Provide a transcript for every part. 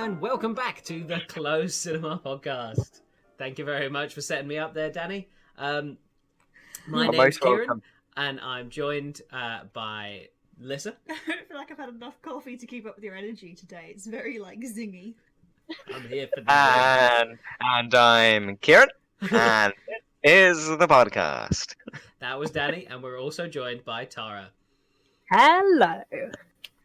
and welcome back to the Closed Cinema Podcast. Thank you very much for setting me up there, Danny. My name's most Kieran, welcome. and I'm joined by Lissa. I don't feel like I've had enough coffee to keep up with your energy today. It's very, zingy. I'm here for the And I'm Kieran, and it is the podcast. That was Danny, and we're also joined by Tara. Hello.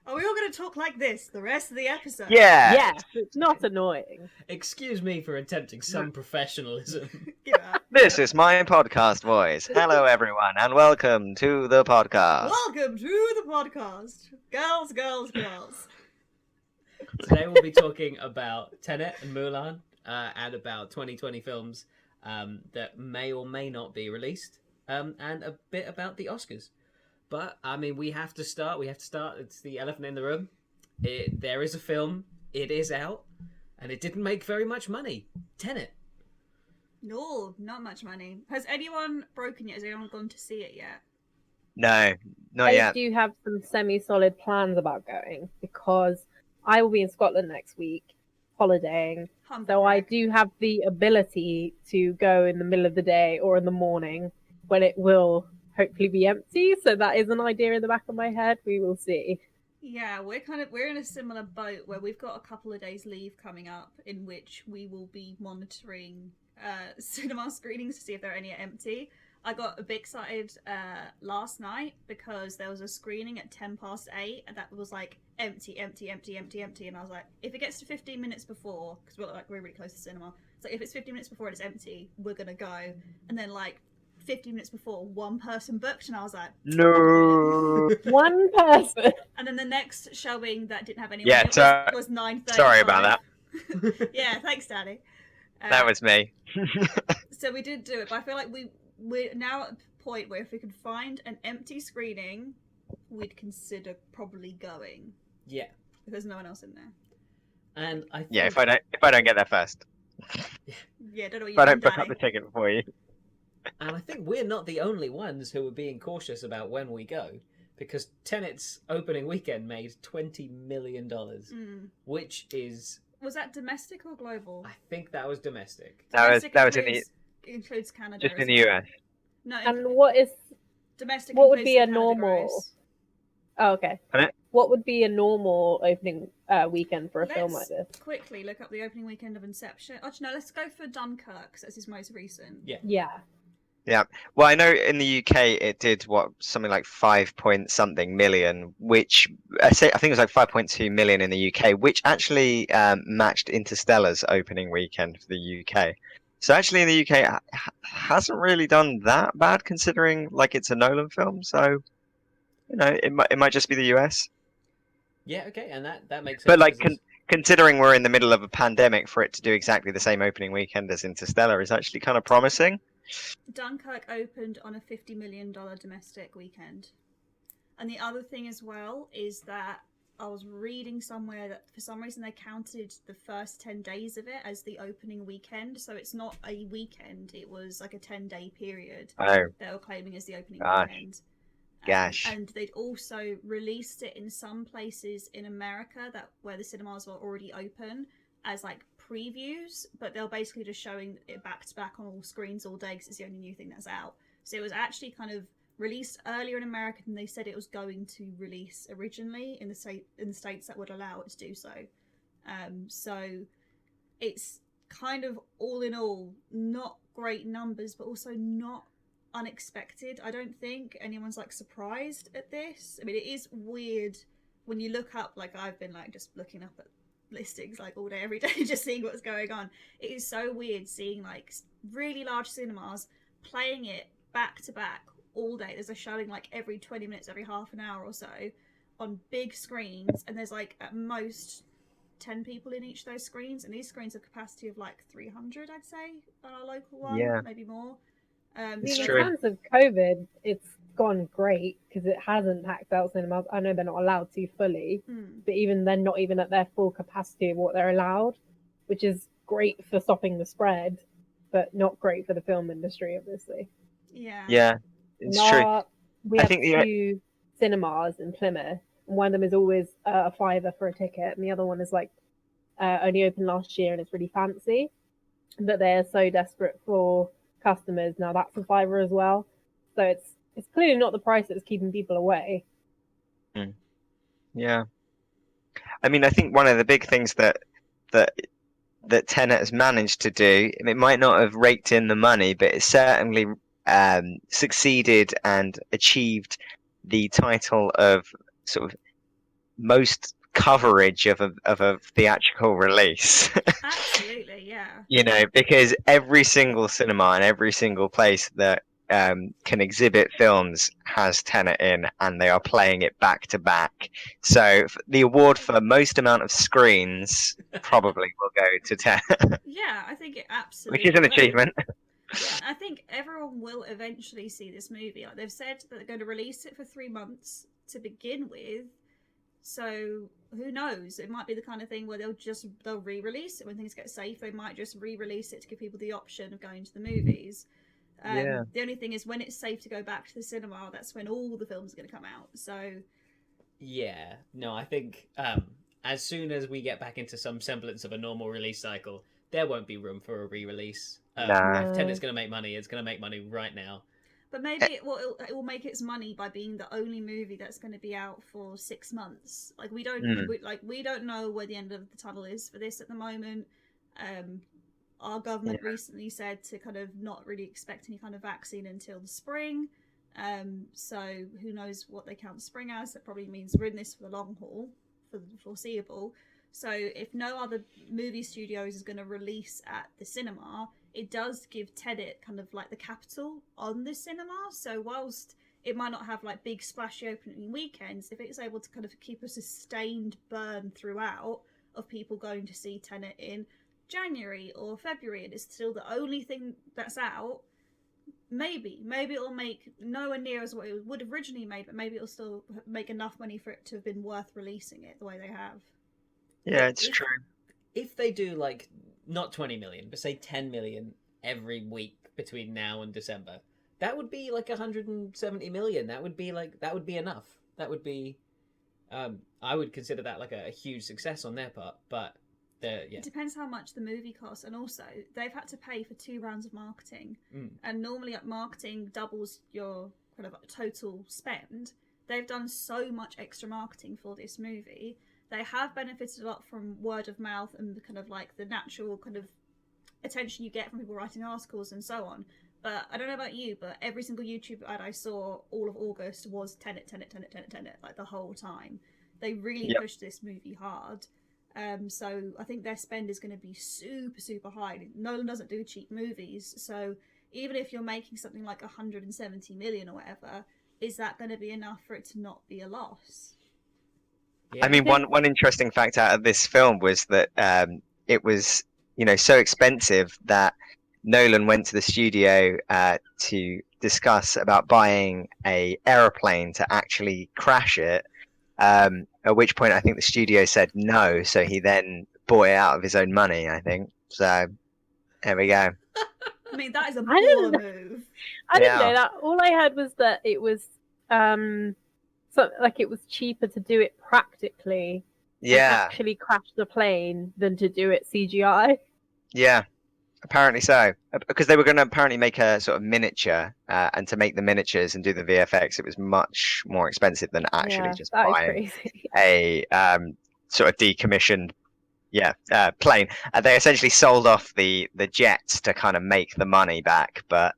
Are we all going to talk like this the rest of the episode? Yeah. Yes, it's not annoying. Excuse me for attempting some professionalism. Give it up. This is my podcast voice. Hello, everyone, and welcome to the podcast. Welcome to the podcast. Girls, girls, girls. Today we'll be talking about Tenet and Mulan, and about 2020 films that may or may not be released, and a bit about the Oscars. But, I mean, we have to start. It's the elephant in the room. There is a film. It is out. And it didn't make very much money. Tenet. No, not much money. Has anyone broken yet? Has anyone gone to see it yet? No, not I yet. do have some semi-solid plans about going because I will be in Scotland next week, holidaying. So I do have the ability to go in the middle of the day or in the morning when it will hopefully be empty. So that is an idea in the back of my head. We will see. Yeah, we're in a similar boat where we've got a couple of days leave coming up in which we will be monitoring cinema screenings to see if there are any empty. I got a bit excited last night because there was a screening at 8:10 and that was like empty, and I was like, if it gets to 15 minutes before, because we're really close to cinema, it's like if it's 15 minutes before and it's empty, we're gonna go. And then 15 minutes before, one person booked, and I was like, No. One person. And then the next showing that didn't have anyone Yeah, was 9:30. Sorry about that. Yeah, thanks, Daddy. That was me. So we did do it, but I feel like we're now at a point where if we could find an empty screening, we'd consider probably going. Yeah. If there's no one else in there. And I think... Yeah, if I don't get there first. Yeah, don't know what If I don't done, book up Danny. the ticket for you. And I think we're not the only ones who are being cautious about when we go, because Tenet's opening weekend made $20 million, which is... Was that domestic or global? I think that was domestic. That was includes Canada. just in the US. No, And what is domestic. what would includes be a Canada normal? gross. Oh, okay. Pardon? What would be a normal opening weekend for a film like this? Quickly look up the opening weekend of Inception. Actually, no, let's go for Dunkirk, because that's his most recent. Yeah. Yeah. Well, I know in the UK it did something like 5 point something million, which I think it was like 5.2 million in the UK, which actually matched Interstellar's opening weekend for the UK. So actually in the UK it hasn't really done that bad considering it's a Nolan film. So it might just be the US. Yeah, okay, and that makes sense. But considering we're in the middle of a pandemic, for it to do exactly the same opening weekend as Interstellar is actually kind of promising. Dunkirk opened on a $50 million domestic weekend. And the other thing as well is that I was reading somewhere that for some reason they counted the first 10 days of it as the opening weekend. So it's not a weekend, it was like a 10-day period Oh, they were claiming as the opening Gosh. weekend. Gosh. And they'd also released it in some places in America where the cinemas were already open as previews, but they're basically just showing it back to back on all screens all day because it's the only new thing that's out. So it was actually kind of released earlier in America than they said it was going to release originally in the states that would allow it to do so. So it's kind of all in all not great numbers, but also not unexpected. I don't think anyone's surprised at this. I mean, it is weird when you look up, I've been just looking up at listings all day every day just seeing what's going on. It is so weird seeing really large cinemas playing it back to back all day. There's a showing every 20 minutes, every half an hour or so on big screens, and there's at most 10 people in each of those screens, and these screens have capacity of 300, I'd say, on our local one. Yeah. Maybe more. It's In true. terms of COVID, it's gone great because it hasn't packed out cinemas. I know they're not allowed to fully, but even they're not even at their full capacity of what they're allowed, which is great for stopping the spread, but not great for the film industry, obviously. Yeah. It's true. We I have think two cinemas in Plymouth, and one of them is always a £5 for a ticket, and the other one is only opened last year and it's really fancy, that they're so desperate for customers. Now that's a fiver as well. So it's clearly not the price that's keeping people away. Yeah. I mean, I think one of the big things that Tenet has managed to do, it might not have raked in the money, but it certainly succeeded and achieved the title of sort of most coverage of a theatrical release. Absolutely, yeah. You know, because every single cinema and every single place that can exhibit films has Tenet in, and they are playing it back to back. So the award for most amount of screens probably will go to Tenet. Yeah, I think it Which absolutely is an will. achievement. Yeah, I think everyone will eventually see this movie. Like, they've said that they're going to release it for 3 months to begin with. So who knows? It might be the kind of thing where they'll re-release it when things get safe. They might just re-release it to give people the option of going to the movies. Yeah. The only thing is, when it's safe to go back to the cinema, that's when all the films are going to come out. So yeah, no, I think as soon as we get back into some semblance of a normal release cycle, there won't be room for a re-release. Nah. If Tenet's going to make money, it's going to make money right now. But maybe it will make its money by being the only movie that's going to be out for 6 months. Like, we don't know where the end of the tunnel is for this at the moment. Our government recently said to kind of not really expect any kind of vaccine until the spring. So who knows what they count spring as? That probably means we're in this for the long haul, for the foreseeable. So if no other movie studios is going to release at the cinema, it does give Tenet kind of like the capital on the cinema. So whilst it might not have like big splashy opening weekends, if it's able to kind of keep a sustained burn throughout of people going to see Tenet in January or February, and it's still the only thing that's out, maybe it'll make nowhere near as what it would have originally made, but maybe it'll still make enough money for it to have been worth releasing it the way they have. Yeah, it's true. If they do like not 20 million, but say 10 million every week between now and December, that would be like 170 million. That would be enough. That would be I would consider that like a huge success on their part, but it depends how much the movie costs, and also they've had to pay for 2 rounds of marketing, and normally marketing doubles your kind of total spend. They've done so much extra marketing for this movie. They have benefited a lot from word of mouth and kind of like the natural kind of attention you get from people writing articles and so on. But I don't know about you, but every single YouTube ad I saw all of August was Tenet, like the whole time. They really pushed this movie hard. So I think their spend is going to be super, super high. Nolan doesn't do cheap movies, so even if you're making something like 170 million or whatever, is that going to be enough for it to not be a loss? Yeah. I mean, one interesting fact out of this film was that it was, so expensive that Nolan went to the studio to discuss about buying a aeroplane to actually crash it. At which point I think the studio said no, so he then bought it out of his own money, I think. So there we go. I mean, that is a baller move. I didn't know that. All I heard was that it was it was cheaper to do it practically and actually crash the plane than to do it CGI. Yeah. Apparently so, because they were going to apparently make a sort of miniature, and to make the miniatures and do the VFX, it was much more expensive than actually just buying a sort of decommissioned, plane. They essentially sold off the jets to kind of make the money back, but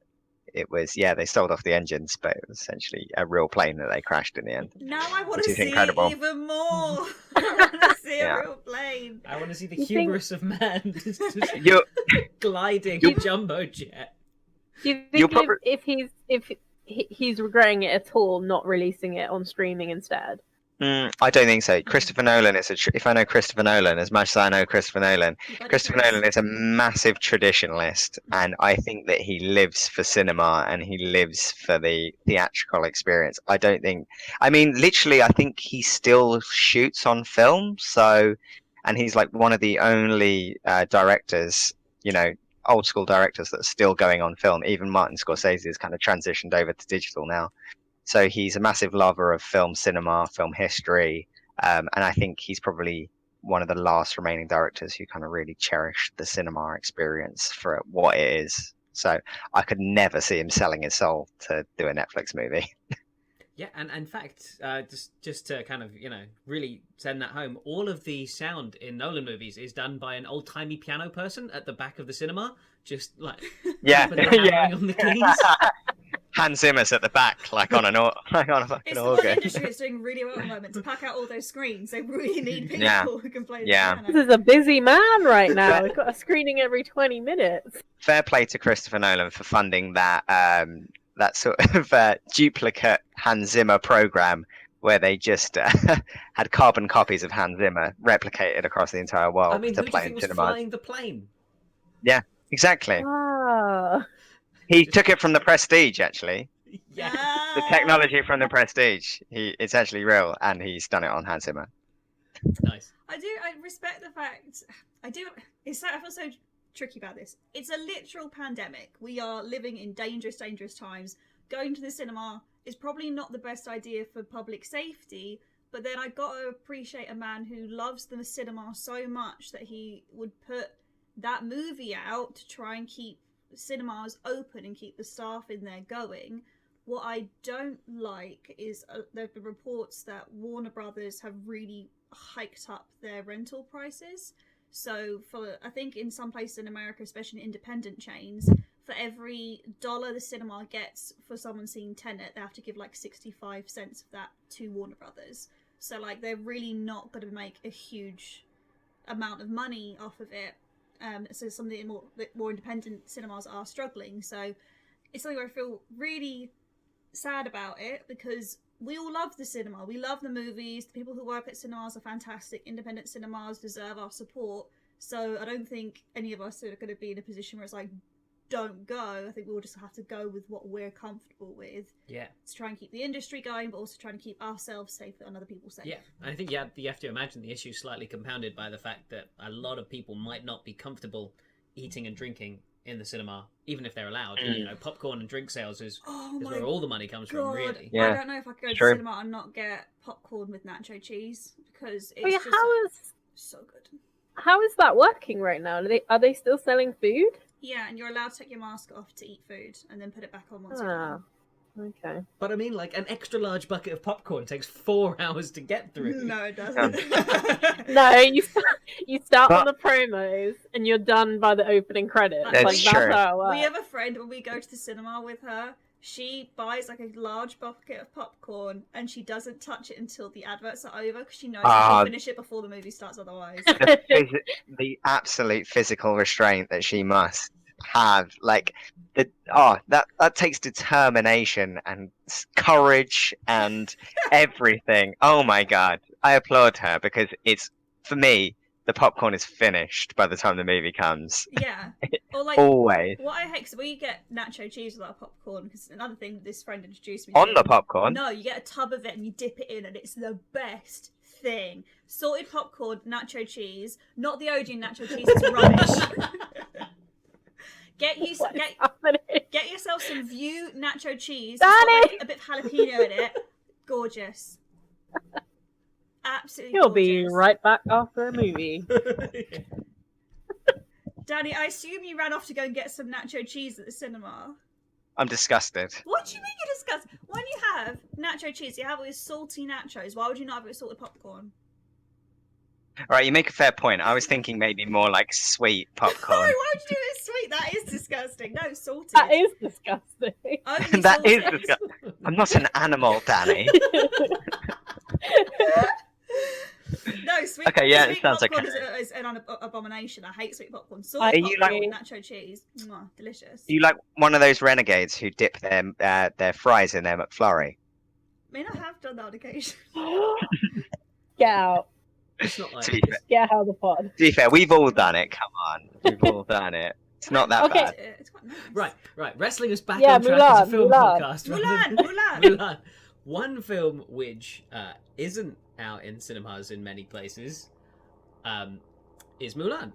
it was they sold off the engines, but it was essentially a real plane that they crashed in the end. Now I want to see incredible. even more. I want to see a real plane. I want to see the hubris of man just gliding a jumbo jet. Do you think if he's regretting it at all, not releasing it on streaming instead? I don't think so. Christopher Nolan is if I know Christopher Nolan as much as I know Christopher Nolan, Nolan is a massive traditionalist, and I think that he lives for cinema and he lives for the theatrical experience. I think he still shoots on film, and he's like one of the only directors, old school directors that are still going on film. Even Martin Scorsese has kind of transitioned over to digital now. So he's a massive lover of film cinema, film history, and I think he's probably one of the last remaining directors who kind of really cherished the cinema experience for what it is. So I could never see him selling his soul to do a Netflix movie. Yeah, and in fact, just to kind of really send that home, all of the sound in Nolan movies is done by an old timey piano person at the back of the cinema, just like hammering on the keys. Hans Zimmer's at the back, like on a fucking It's the organ. one industry that's doing really well at the moment. To pack out all those screens, they really need people who can play the Yeah. piano. This is a busy man right now. We've got a screening every 20 minutes. Fair play to Christopher Nolan for funding that that sort of duplicate Hans Zimmer program where they just had carbon copies of Hans Zimmer replicated across the entire world I mean, to who do you play think in was cinemas. flying the plane? Yeah, exactly. Ah. He took it from the Prestige, actually. Yeah. The technology from the Prestige. It's actually real, and he's done it on Hans Zimmer. Nice. I respect the fact. I feel so tricky about this. It's a literal pandemic. We are living in dangerous times. Going to the cinema is probably not the best idea for public safety, but then I gotta appreciate a man who loves the cinema so much that he would put that movie out to try and keep cinemas open and keep the staff in there going. What I don't like is there have been reports that Warner Brothers have really hiked up their rental prices. So I think in some places in America, especially in independent chains, for every $1 the cinema gets for someone seeing Tenet, they have to give like 65 cents of that to Warner Brothers. So like they're really not going to make a huge amount of money off of it. So some of the more independent cinemas are struggling. So it's something where I feel really sad about it, because we all love the cinema. We love the movies. The people who work at cinemas are fantastic. Independent cinemas deserve our support. So I don't think any of us are going to be in a position where it's like, don't go. I think we'll just have to go with what we're comfortable with. Yeah. To try and keep the industry going, but also trying to keep ourselves safe and other people safe. Yeah, I think you have to imagine the issue slightly compounded by the fact that a lot of people might not be comfortable eating and drinking in the cinema, even if they're allowed. Popcorn and drink sales is where all the money comes from, really. Yeah. I don't know if I could go to the cinema and not get popcorn with nacho cheese, because it's so good. How is that working right now? Are they still selling food? Yeah, and you're allowed to take your mask off to eat food and then put it back on once you're done. Okay. But I mean, like, an extra large bucket of popcorn takes 4 hours to get through. No, it doesn't. No, you start on the promos and you're done by the opening credits. That's true. That's how it works. We have a friend, when we go to the cinema with her, she buys like a large bucket of popcorn and she doesn't touch it until the adverts are over, because she knows she'll finish it before the movie starts otherwise. The absolute physical restraint that she must have, like that takes determination and courage and everything. Oh my god, I applaud her, because it's, for me, the popcorn is finished by the time the movie comes. Yeah. Or like, always. What I hate, so we get nacho cheese with our popcorn, because another thing this friend introduced me On the popcorn? No, you get a tub of it and you dip it in, and it's the best thing. Salted popcorn, nacho cheese, not the OG nacho cheese, it's rubbish. Get yourself some View nacho cheese. It's got like a bit of jalapeno in it. Gorgeous. Absolutely He'll gorgeous. be right back after a movie. Danny, I assume you ran off to go and get some nacho cheese at the cinema. I'm disgusted. What do you mean you're disgusted? When you have nacho cheese, you have it with salty nachos. Why would you not have it with salted popcorn? All right, you make a fair point. I was thinking maybe more like sweet popcorn. No, why would you do it sweet? That is disgusting. No, salted. That is disgusting. Only That is salted. disgusting. I'm not an animal, Danny. No, sweet. Okay, yeah, sweet it sounds popcorn okay. is an abomination. I hate sweet popcorn. Are Salted you popcorn like- with nacho cheese. Mwah, delicious. You like one of those renegades who dip their fries in their McFlurry? I mean, I have done that on occasion. Get out. It's not like To be fair, Get out of the pod. to be fair, we've all done it. Come on, we've all done it. It's not that Okay. bad. It's quite nice. right. Wrestling us back Yeah, on track as a Mulan, film Mulan. podcast. Mulan, rather Mulan. than- Mulan. One film which isn't out in cinemas in many places is Mulan.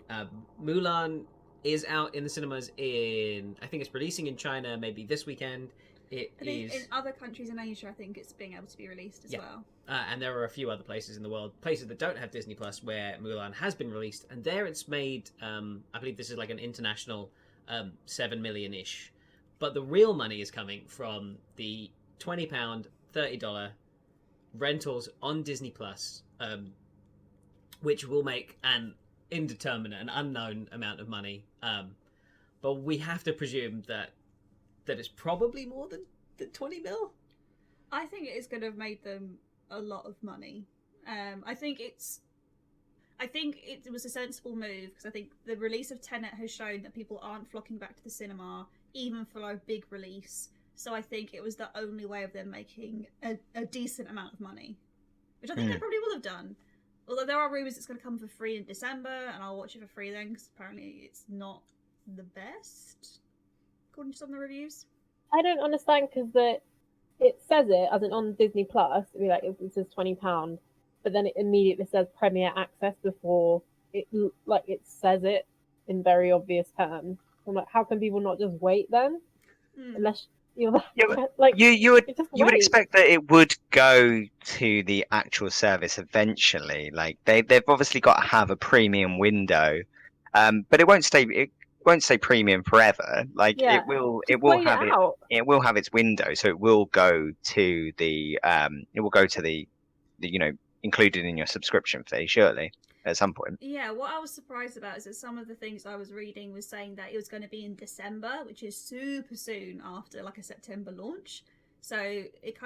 Mulan is out in the cinemas I think it's releasing in China maybe this weekend, It I think is, in other countries in Asia, I think it's being able to be released as well. and there are a few other places in the world, places that don't have Disney Plus, where Mulan has been released, and there it's made. I believe this is like an international 7 million ish, but the real money is coming from the £20, $30 rentals on Disney Plus, which will make an indeterminate, an unknown amount of money. But we have to presume that it's probably more than 20 mil. I think it is going to have made them a lot of money. I think it was a sensible move because I think the release of Tenet has shown that people aren't flocking back to the cinema even for a big release. So I think it was the only way of them making a decent amount of money, which I think they probably will have done. Although there are rumours it's going to come for free in December, and I'll watch it for free then because apparently it's not the best, according to some of the reviews. I don't understand because it says it as in on Disney Plus. It'd be like it says £20, but then it immediately says Premier Access before it says it in very obvious terms. I'm like, how can people not just wait then? Unless you're like you would expect that it would go to the actual service eventually. Like they've obviously got to have a premium window, but it won't stay premium forever. Like it will have its window, so it will go to the included in your subscription fee surely at some point. Yeah, what I was surprised about is that some of the things I was reading was saying that it was going to be in December, which is super soon after like a September launch. So it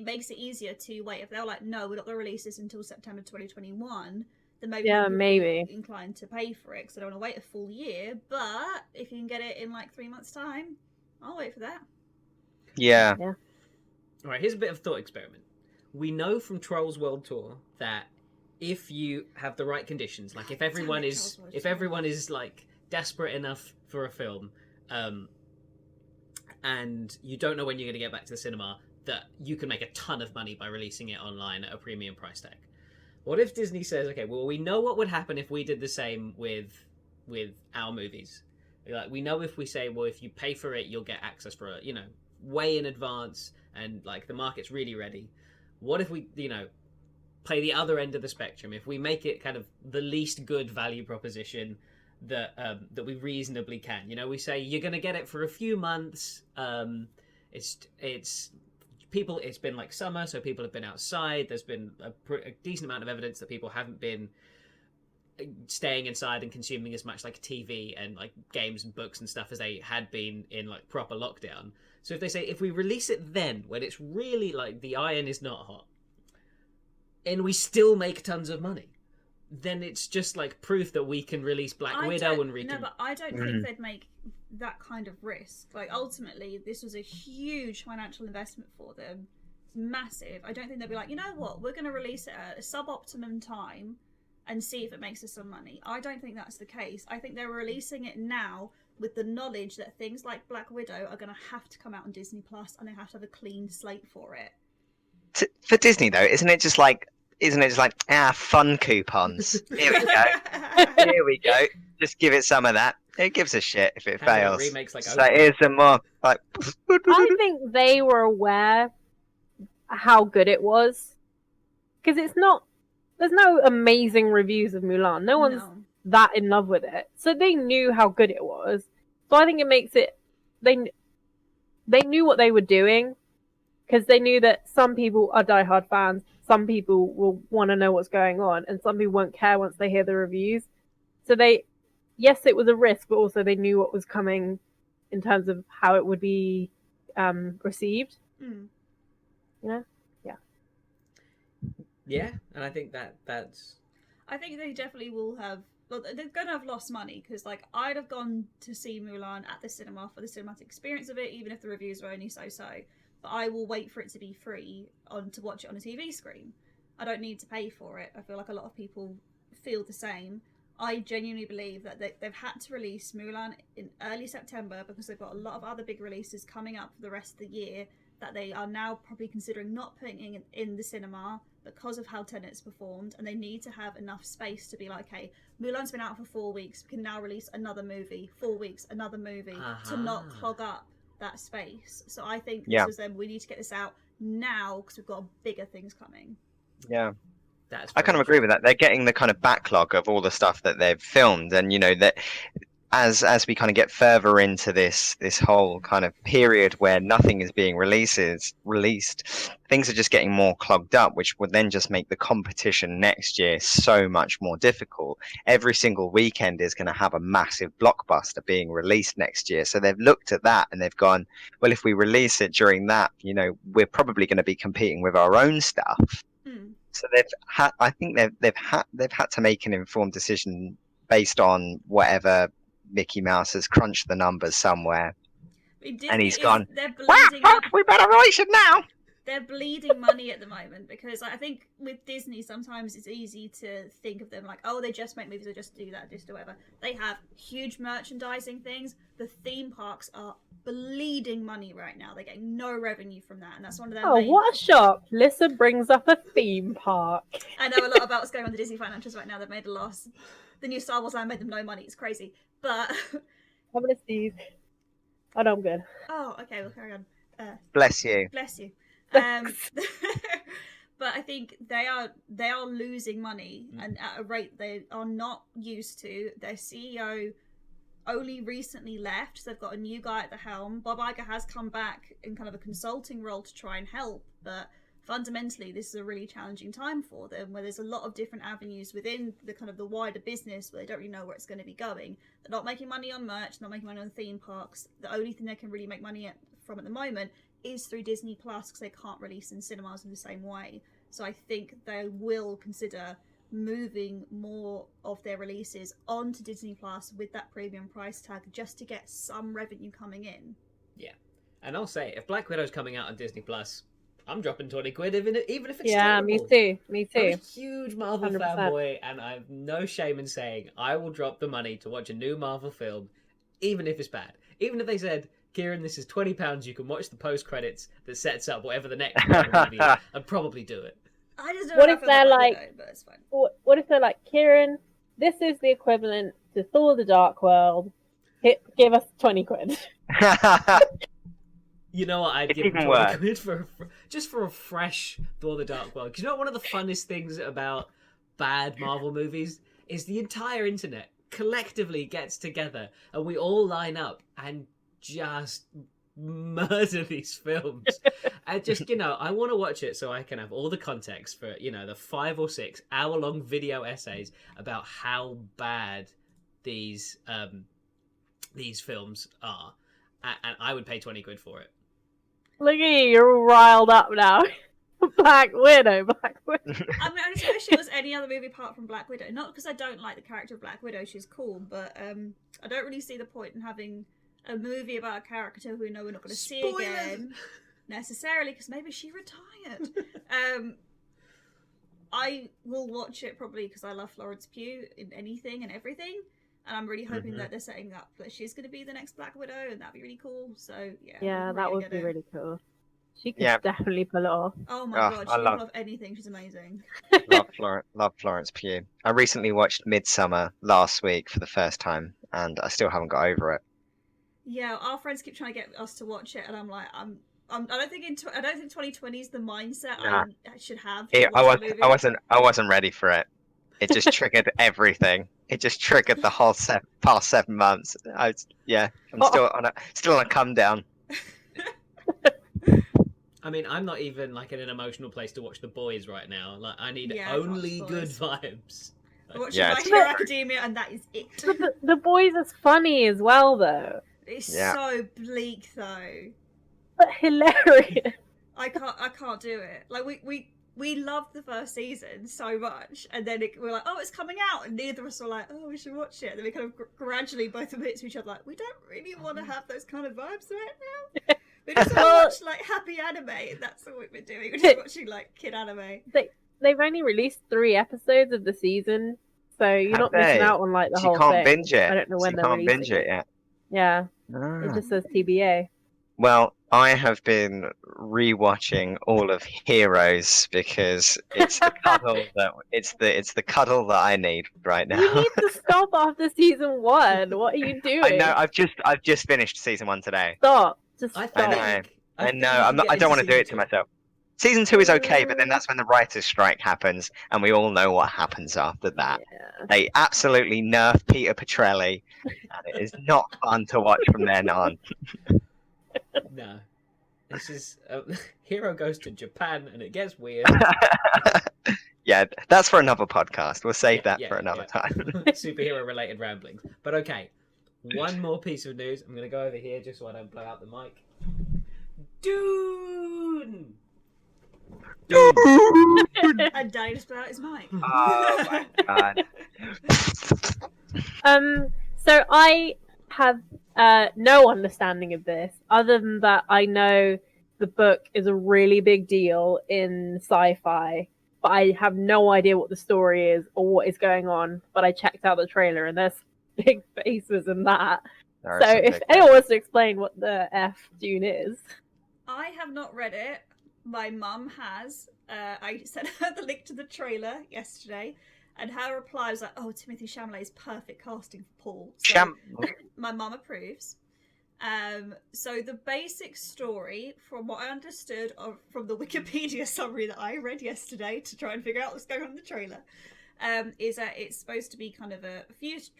makes it easier to wait. If they're like, no, we're not going to release this until September 2021, then maybe inclined to pay for it because I don't want to wait a full year. But if you can get it in like 3 months' time, I'll wait for that. Yeah. All right, here's a bit of a thought experiment. We know from Trolls World Tour that if you have the right conditions, like if everyone is like desperate enough for a film, and you don't know when you're going to get back to the cinema, that you can make a ton of money by releasing it online at a premium price tag. What if Disney says, okay, well, we know what would happen if we did the same with our movies. Like, we know if we say, well, if you pay for it, you'll get access for it, way in advance, and like the market's really ready. What if we, play the other end of the spectrum? If we make it kind of the least good value proposition that we reasonably can, we say you're going to get it for a few months. It's been like summer, so people have been outside. There's been a decent amount of evidence that people haven't been staying inside and consuming as much like TV and like games and books and stuff as they had been in like proper lockdown. So if they say, if we release it then, when it's really like the iron is not hot, and we still make tons of money, then it's just like proof that we can release Black Widow and No, but I don't think they'd make that kind of risk. Like, ultimately, this was a huge financial investment for them. It's massive. I don't think they'd be like, you know what, we're going to release it at a suboptimum time and see if it makes us some money. I don't think that's the case. I think they're releasing it now with the knowledge that things like Black Widow are going to have to come out on Disney Plus, and they have to have a clean slate for it. For Disney though, isn't it just like fun coupons? Here we go. Just give it some of that. It gives a shit if it fails. Remakes like so here's some more. Like, I think they were aware how good it was, because there's no amazing reviews of Mulan. No one's that in love with it, so they knew how good it was. So I think it makes it. They knew what they were doing, because they knew that some people are diehard fans. Some people will want to know what's going on, and some people won't care once they hear the reviews. So yes, it was a risk, but also they knew what was coming in terms of how it would be received. Yeah, and I think that's. I think they definitely will have. Well, they're going to have lost money because, like, I'd have gone to see Mulan at the cinema for the cinematic experience of it, even if the reviews were only so-so. But I will wait for it to be free to watch it on a TV screen. I don't need to pay for it. I feel like a lot of people feel the same. I genuinely believe that they've had to release Mulan in early September because they've got a lot of other big releases coming up for the rest of the year that they are now probably considering not putting in the cinema because of how Tenet's performed, and they need to have enough space to be like, okay, Mulan's been out for 4 weeks, we can now release another movie, 4 weeks, another movie, to not clog up that space. So I think Yeah. this was them. We need to get this out now because we've got bigger things coming. Yeah. That's I kind of agree with that. They're getting the kind of backlog of all the stuff that they've filmed, and that as we kind of get further into this whole kind of period where nothing is being released, things are just getting more clogged up, which would then just make the competition next year so much more difficult. Every single weekend is going to have a massive blockbuster being released next year. So they've looked at that and they've gone, well, if we release it during that, we're probably going to be competing with our own stuff. So I think they've had to make an informed decision based on whatever Mickey Mouse has crunched the numbers somewhere, and he's gone, they're bleeding we better release it now. They're bleeding money at the moment, because I think with Disney sometimes it's easy to think of them like, oh, they just make movies, they just do that, just do whatever. They have huge merchandising things. The theme parks are bleeding money right now. They're getting no revenue from that, and that's one of their main... what a shock. Lissa brings up a theme park. I know a lot about what's going on with the Disney financials right now. They've made a loss. The new Star Wars line made them no money. It's crazy. But... I'm going to sneeze. Oh, no, I'm good. Oh, okay, we'll carry on. Bless you. Bless you. But I think they are losing money, and at a rate they are not used to. Their CEO only recently left, so they've got a new guy at the helm. Bob Iger has come back in kind of a consulting role to try and help, but fundamentally this is a really challenging time for them, where there's a lot of different avenues within the kind of the wider business where they don't really know where it's going to be going. They're not making money on merch, not making money on theme parks. The only thing they can really make money from at the moment is through Disney Plus, because they can't release in cinemas in the same way. So I think they will consider moving more of their releases onto Disney Plus with that premium price tag, just to get some revenue coming in. Yeah, and I'll say, if Black Widow's coming out on Disney Plus, I'm dropping 20 quid, even if it's terrible. Me too. I'm a huge Marvel 100%. fanboy, and I have no shame in saying I will drop the money to watch a new Marvel film, even if it's bad. Even if they said, Kieran, this is £20, you can watch the post-credits that sets up whatever the next Marvel movie is, I'd probably do it. I just don't What know if they're like, but it's fine. What if they're like, Kieran, this is the equivalent to Thor: The Dark World. Give us 20 quid. You know what? I'd It's give them even 20 quid for a fresh Thor: The Dark World. Because you know what, one of the funnest things about bad Marvel movies is the entire internet collectively gets together and we all line up and just murder these films. And just, I want to watch it so I can have all the context for, the 5 or 6 hour-long video essays about how bad these films are. And I would pay 20 quid for it. Look at you, you're all riled up now. Black Widow. I mean, I just wish it was any other movie apart from Black Widow. Not because I don't like the character of Black Widow, she's cool, but I don't really see the point in having a movie about a character who we know we're not going to see again, necessarily, because maybe she retired. I will watch it probably because I love Florence Pugh in anything and everything, and I'm really hoping that they're setting up that she's going to be the next Black Widow, and that'd be really cool. So yeah, that would be really cool. She could definitely pull it off. Oh my god, she can pull off anything. She's amazing. Love Florence Pugh. I recently watched Midsummer last week for the first time, and I still haven't got over it. Yeah, our friends keep trying to get us to watch it, and I'm like, I don't think 2020 is the mindset I should have. I wasn't ready for it. It just triggered everything. It just triggered the whole past 7 months. I'm still on a come down. I mean, I'm not even like in an emotional place to watch The Boys right now. Like, I need only good vibes. I'm watching My Hero Academia, and that is it. The Boys is funny as well, though. It's so bleak, though. But hilarious. I can't do it. Like we loved the first season so much, and then we're like, oh, it's coming out, and neither of us were like, oh, we should watch it. And then we kind of gradually both admit to each other, like, we don't really want to have those kind of vibes right now. We just want to watch like happy anime, and that's all we've been doing. We're just watching like kid anime. They've only released 3 episodes of the season, so you're not missing out on like the whole thing. You can't binge it. I don't know when they're releasing. You can't binge it yet. Yeah, it just says TBA. Well, I have been rewatching all of Heroes because it's the cuddle that I need right now. You need to stop after season 1. What are you doing? I know. I've just finished season 1 today. Stop. Just I stop. know. I think know. we can get I don't want into to do it to season myself. Season 2 is okay, but then that's when the writers' strike happens, and we all know what happens after that. Yeah. They absolutely nerf Peter Petrelli, and it is not fun to watch from then on. No, this is Hero goes to Japan and it gets weird. Yeah, that's for another podcast. We'll save Yeah, that for another time. Superhero related ramblings. But okay, one more piece of news. I'm gonna go over here just so I don't blow out the mic. Dune. And Danny just blew out his mic. Oh my god. So I have no understanding of this, other than that I know the book is a really big deal in sci-fi, but I have no idea what the story is or what is going on. But I checked out the trailer and there's big faces in that. There are So some if big anyone wants to explain what the F Dune is. I have not read it. My mum has. I sent her the link to the trailer yesterday, and her reply was like, "Oh, Timothée Chalamet is perfect casting for Paul." So my mum approves. So the basic story, from what I understood from the Wikipedia summary that I read yesterday to try and figure out what's going on in the trailer, is that it's supposed to be kind of a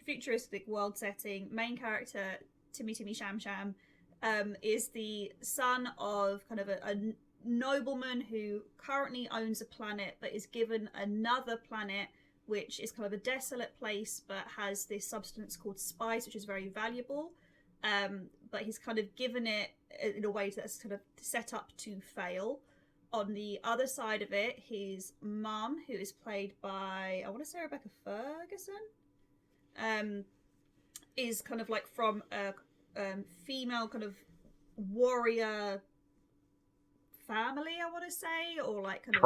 futuristic world setting. Main character Timmy Sham is the son of kind of a nobleman who currently owns a planet but is given another planet which is kind of a desolate place but has this substance called spice, which is very valuable. But he's kind of given it in a way that's kind of set up to fail. On the other side of it, his mum, who is played by, I want to say Rebecca Ferguson, is kind of like from a female kind of warrior family, I want to say, or like kind of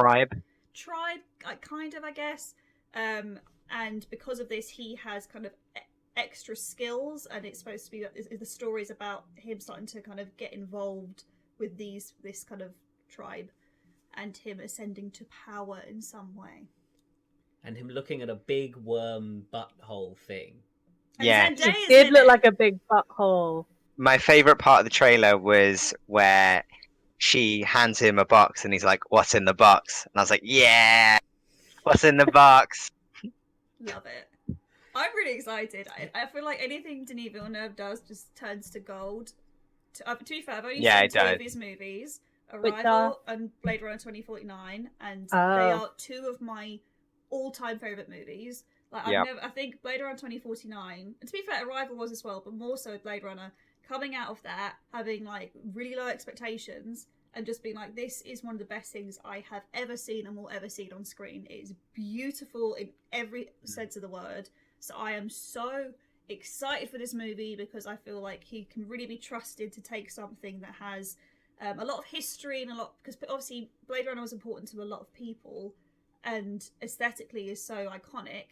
tribe, kind of, I guess. And because of this, he has kind of extra skills, and it's supposed to be that the story is about him starting to kind of get involved with this kind of tribe, and him ascending to power in some way. And him looking at a big worm butthole thing. And Yeah, Zendaya's It did in look it. like a big butthole. my favorite part of the trailer was where she hands him a box and he's like, "What's in the box?" And I was like, "Yeah, what's in the box?" Love it. I'm really excited. I feel like anything Denis Villeneuve does just turns to gold. To be fair, I've only seen two of his movies, Arrival and Blade Runner 2049, and they are two of my all-time favourite movies. Like I think Blade Runner 2049, and to be fair, Arrival was as well, but more so Blade Runner, coming out of that, having like really low expectations, and just being like, this is one of the best things I have ever seen and will ever see on screen. It is beautiful in every sense of the word. So I am so excited for this movie because I feel like he can really be trusted to take something that has a lot of history and because obviously Blade Runner was important to a lot of people and aesthetically is so iconic.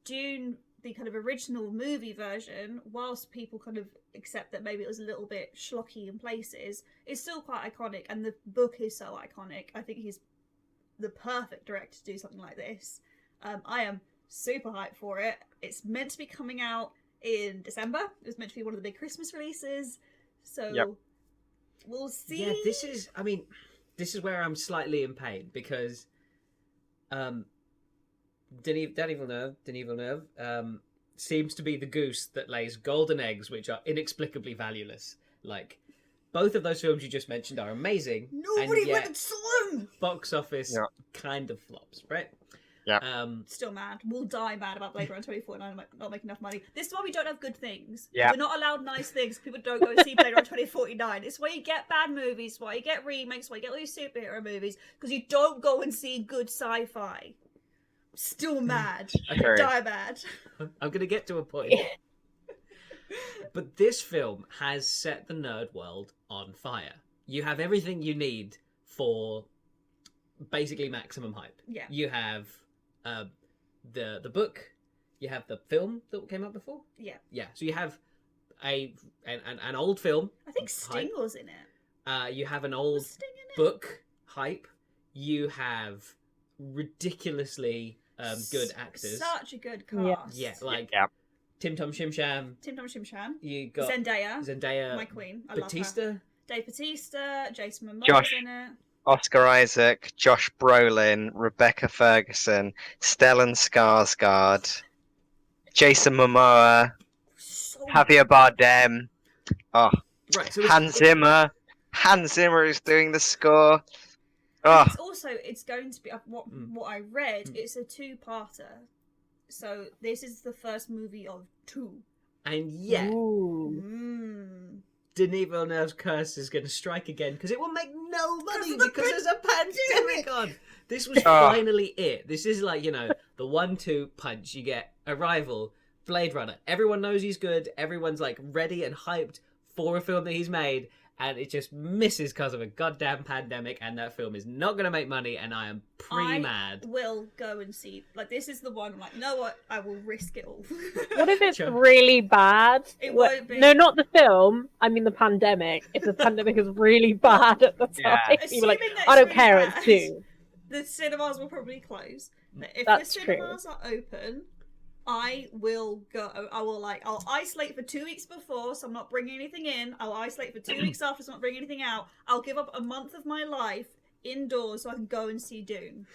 Dune, the kind of original movie version, whilst people kind of accept that maybe it was a little bit schlocky in places, is still quite iconic, and the book is so iconic. I think he's the perfect director to do something like this. I am super hyped for it. It's meant to be coming out in December. It was meant to be one of the big Christmas releases. So we'll see. Yeah, this is where I'm slightly in pain because Denis Villeneuve seems to be the goose that lays golden eggs which are inexplicably valueless. Like, both of those films you just mentioned are amazing. Nobody went and saw them! Box office kind of flops, right? Yeah. Still mad. We'll die mad about Blade Runner 2049 not making enough money. This is why we don't have good things. Yeah. We're not allowed nice things. People don't go see Blade Runner 2049. It's why you get bad movies, why you get remakes, why you get all these superhero movies, because you don't go and see good sci-fi. Still mad. Okay. Die mad. I'm going to get to a point. But this film has set the nerd world on fire. You have everything you need for basically maximum hype. Yeah. You have the book, you have the film that came out before. Yeah. Yeah. So you have an old film. I think Sting was in it. You have an old book hype. You have ridiculously good actors. Such a good cast. Yeah, like Tim Tom Shim Sham. You got You got Zendaya, my queen. I Batista. love her. Dave Bautista, Jason Momoa's Josh. in it. Oscar Isaac, Josh Brolin, Rebecca Ferguson, Stellan Skarsgård, Jason Momoa, So Javier Bardem. Oh, Right. So Hans Zimmer. Hans Zimmer is doing the score. Oh, it's going to be what I read. It's a two-parter, so this is the first movie of two. and yet, Denis Villeneuve's curse is going to strike again because it will make no money because there's a pandemic on. This was finally it. This is like, the 1-2 punch. You get Arrival, Blade Runner. Everyone knows he's good. Everyone's like ready and hyped for a film that he's made. And it just misses because of a goddamn pandemic, and that film is not going to make money, and I am pretty mad. I will go and see. Like, this is the one, I'm like, you know what? I will risk it all. What if it's really bad? It won't be. No, not the film. I mean the pandemic. If the pandemic is really bad at the time, you're like, I don't care, it's soon. The cinemas will probably close. But if That's the cinemas are open, I will go. I'll isolate for 2 weeks before, so I'm not bringing anything in. I'll isolate for 2 weeks after, so I'm not bringing anything out. I'll give up a month of my life indoors so I can go and see Dune.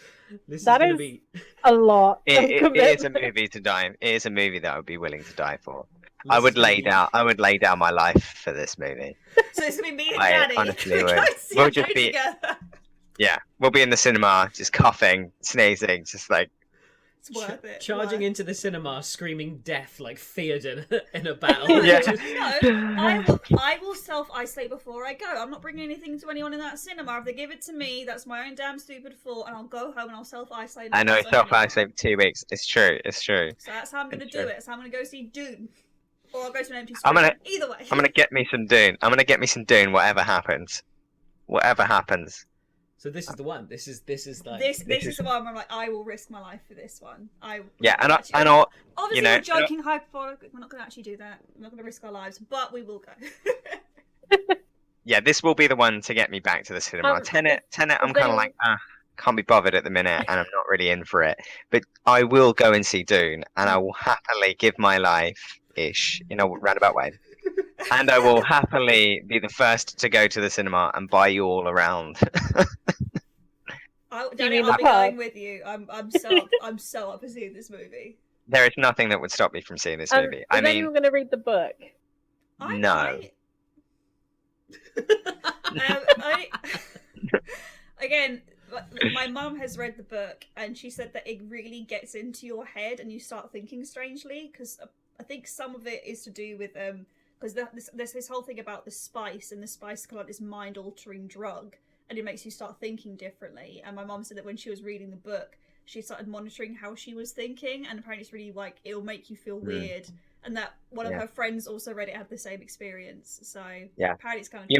That is a lot. it is a movie to die. It is a movie that I would be willing to die for. I would lay down my life for this movie. So it's gonna be me and Daddy. Honestly, we'll just be together. Yeah, we'll be in the cinema, just coughing, sneezing, just like. It's worth it. Charging into the cinema, screaming death like Theoden in a battle. Yeah. No, I will self-isolate before I go. I'm not bringing anything to anyone in that cinema. If they give it to me, that's my own damn stupid fault, and I'll go home and I'll self-isolate. I know, self-isolate for 2 weeks. It's true. So that's how I'm going to do it. So I'm going to go see Dune. Or I'll go to an empty screen. Either way. I'm going to get me some Dune, whatever happens. Whatever happens. So this is the one. This is like this is the one where I'm like, I will risk my life for this one. I'll obviously we're joking, hyperbolic. We're not going to actually do that. We're not going to risk our lives, but we will go. Yeah, this will be the one to get me back to the cinema. Tenet, I'm kind of like, can't be bothered at the minute, and I'm not really in for it. But I will go and see Dune, and I will happily give my life-ish, in a roundabout way. And I will happily be the first to go to the cinema and buy you all around. Danny, I'll be going with you. I'm so up for seeing this movie. There is nothing that would stop me from seeing this movie. I mean, you're going to read the book. No. Again, my mum has read the book, and she said that it really gets into your head, and you start thinking strangely. Because I think some of it is to do with because there's this whole thing about the spice, and the spice is kind of like this mind-altering drug, and it makes you start thinking differently. And my mum said that when she was reading the book, she started monitoring how she was thinking, and apparently it's really like, it'll make you feel weird. And that one of her friends also read it, had the same experience. So apparently it's kind of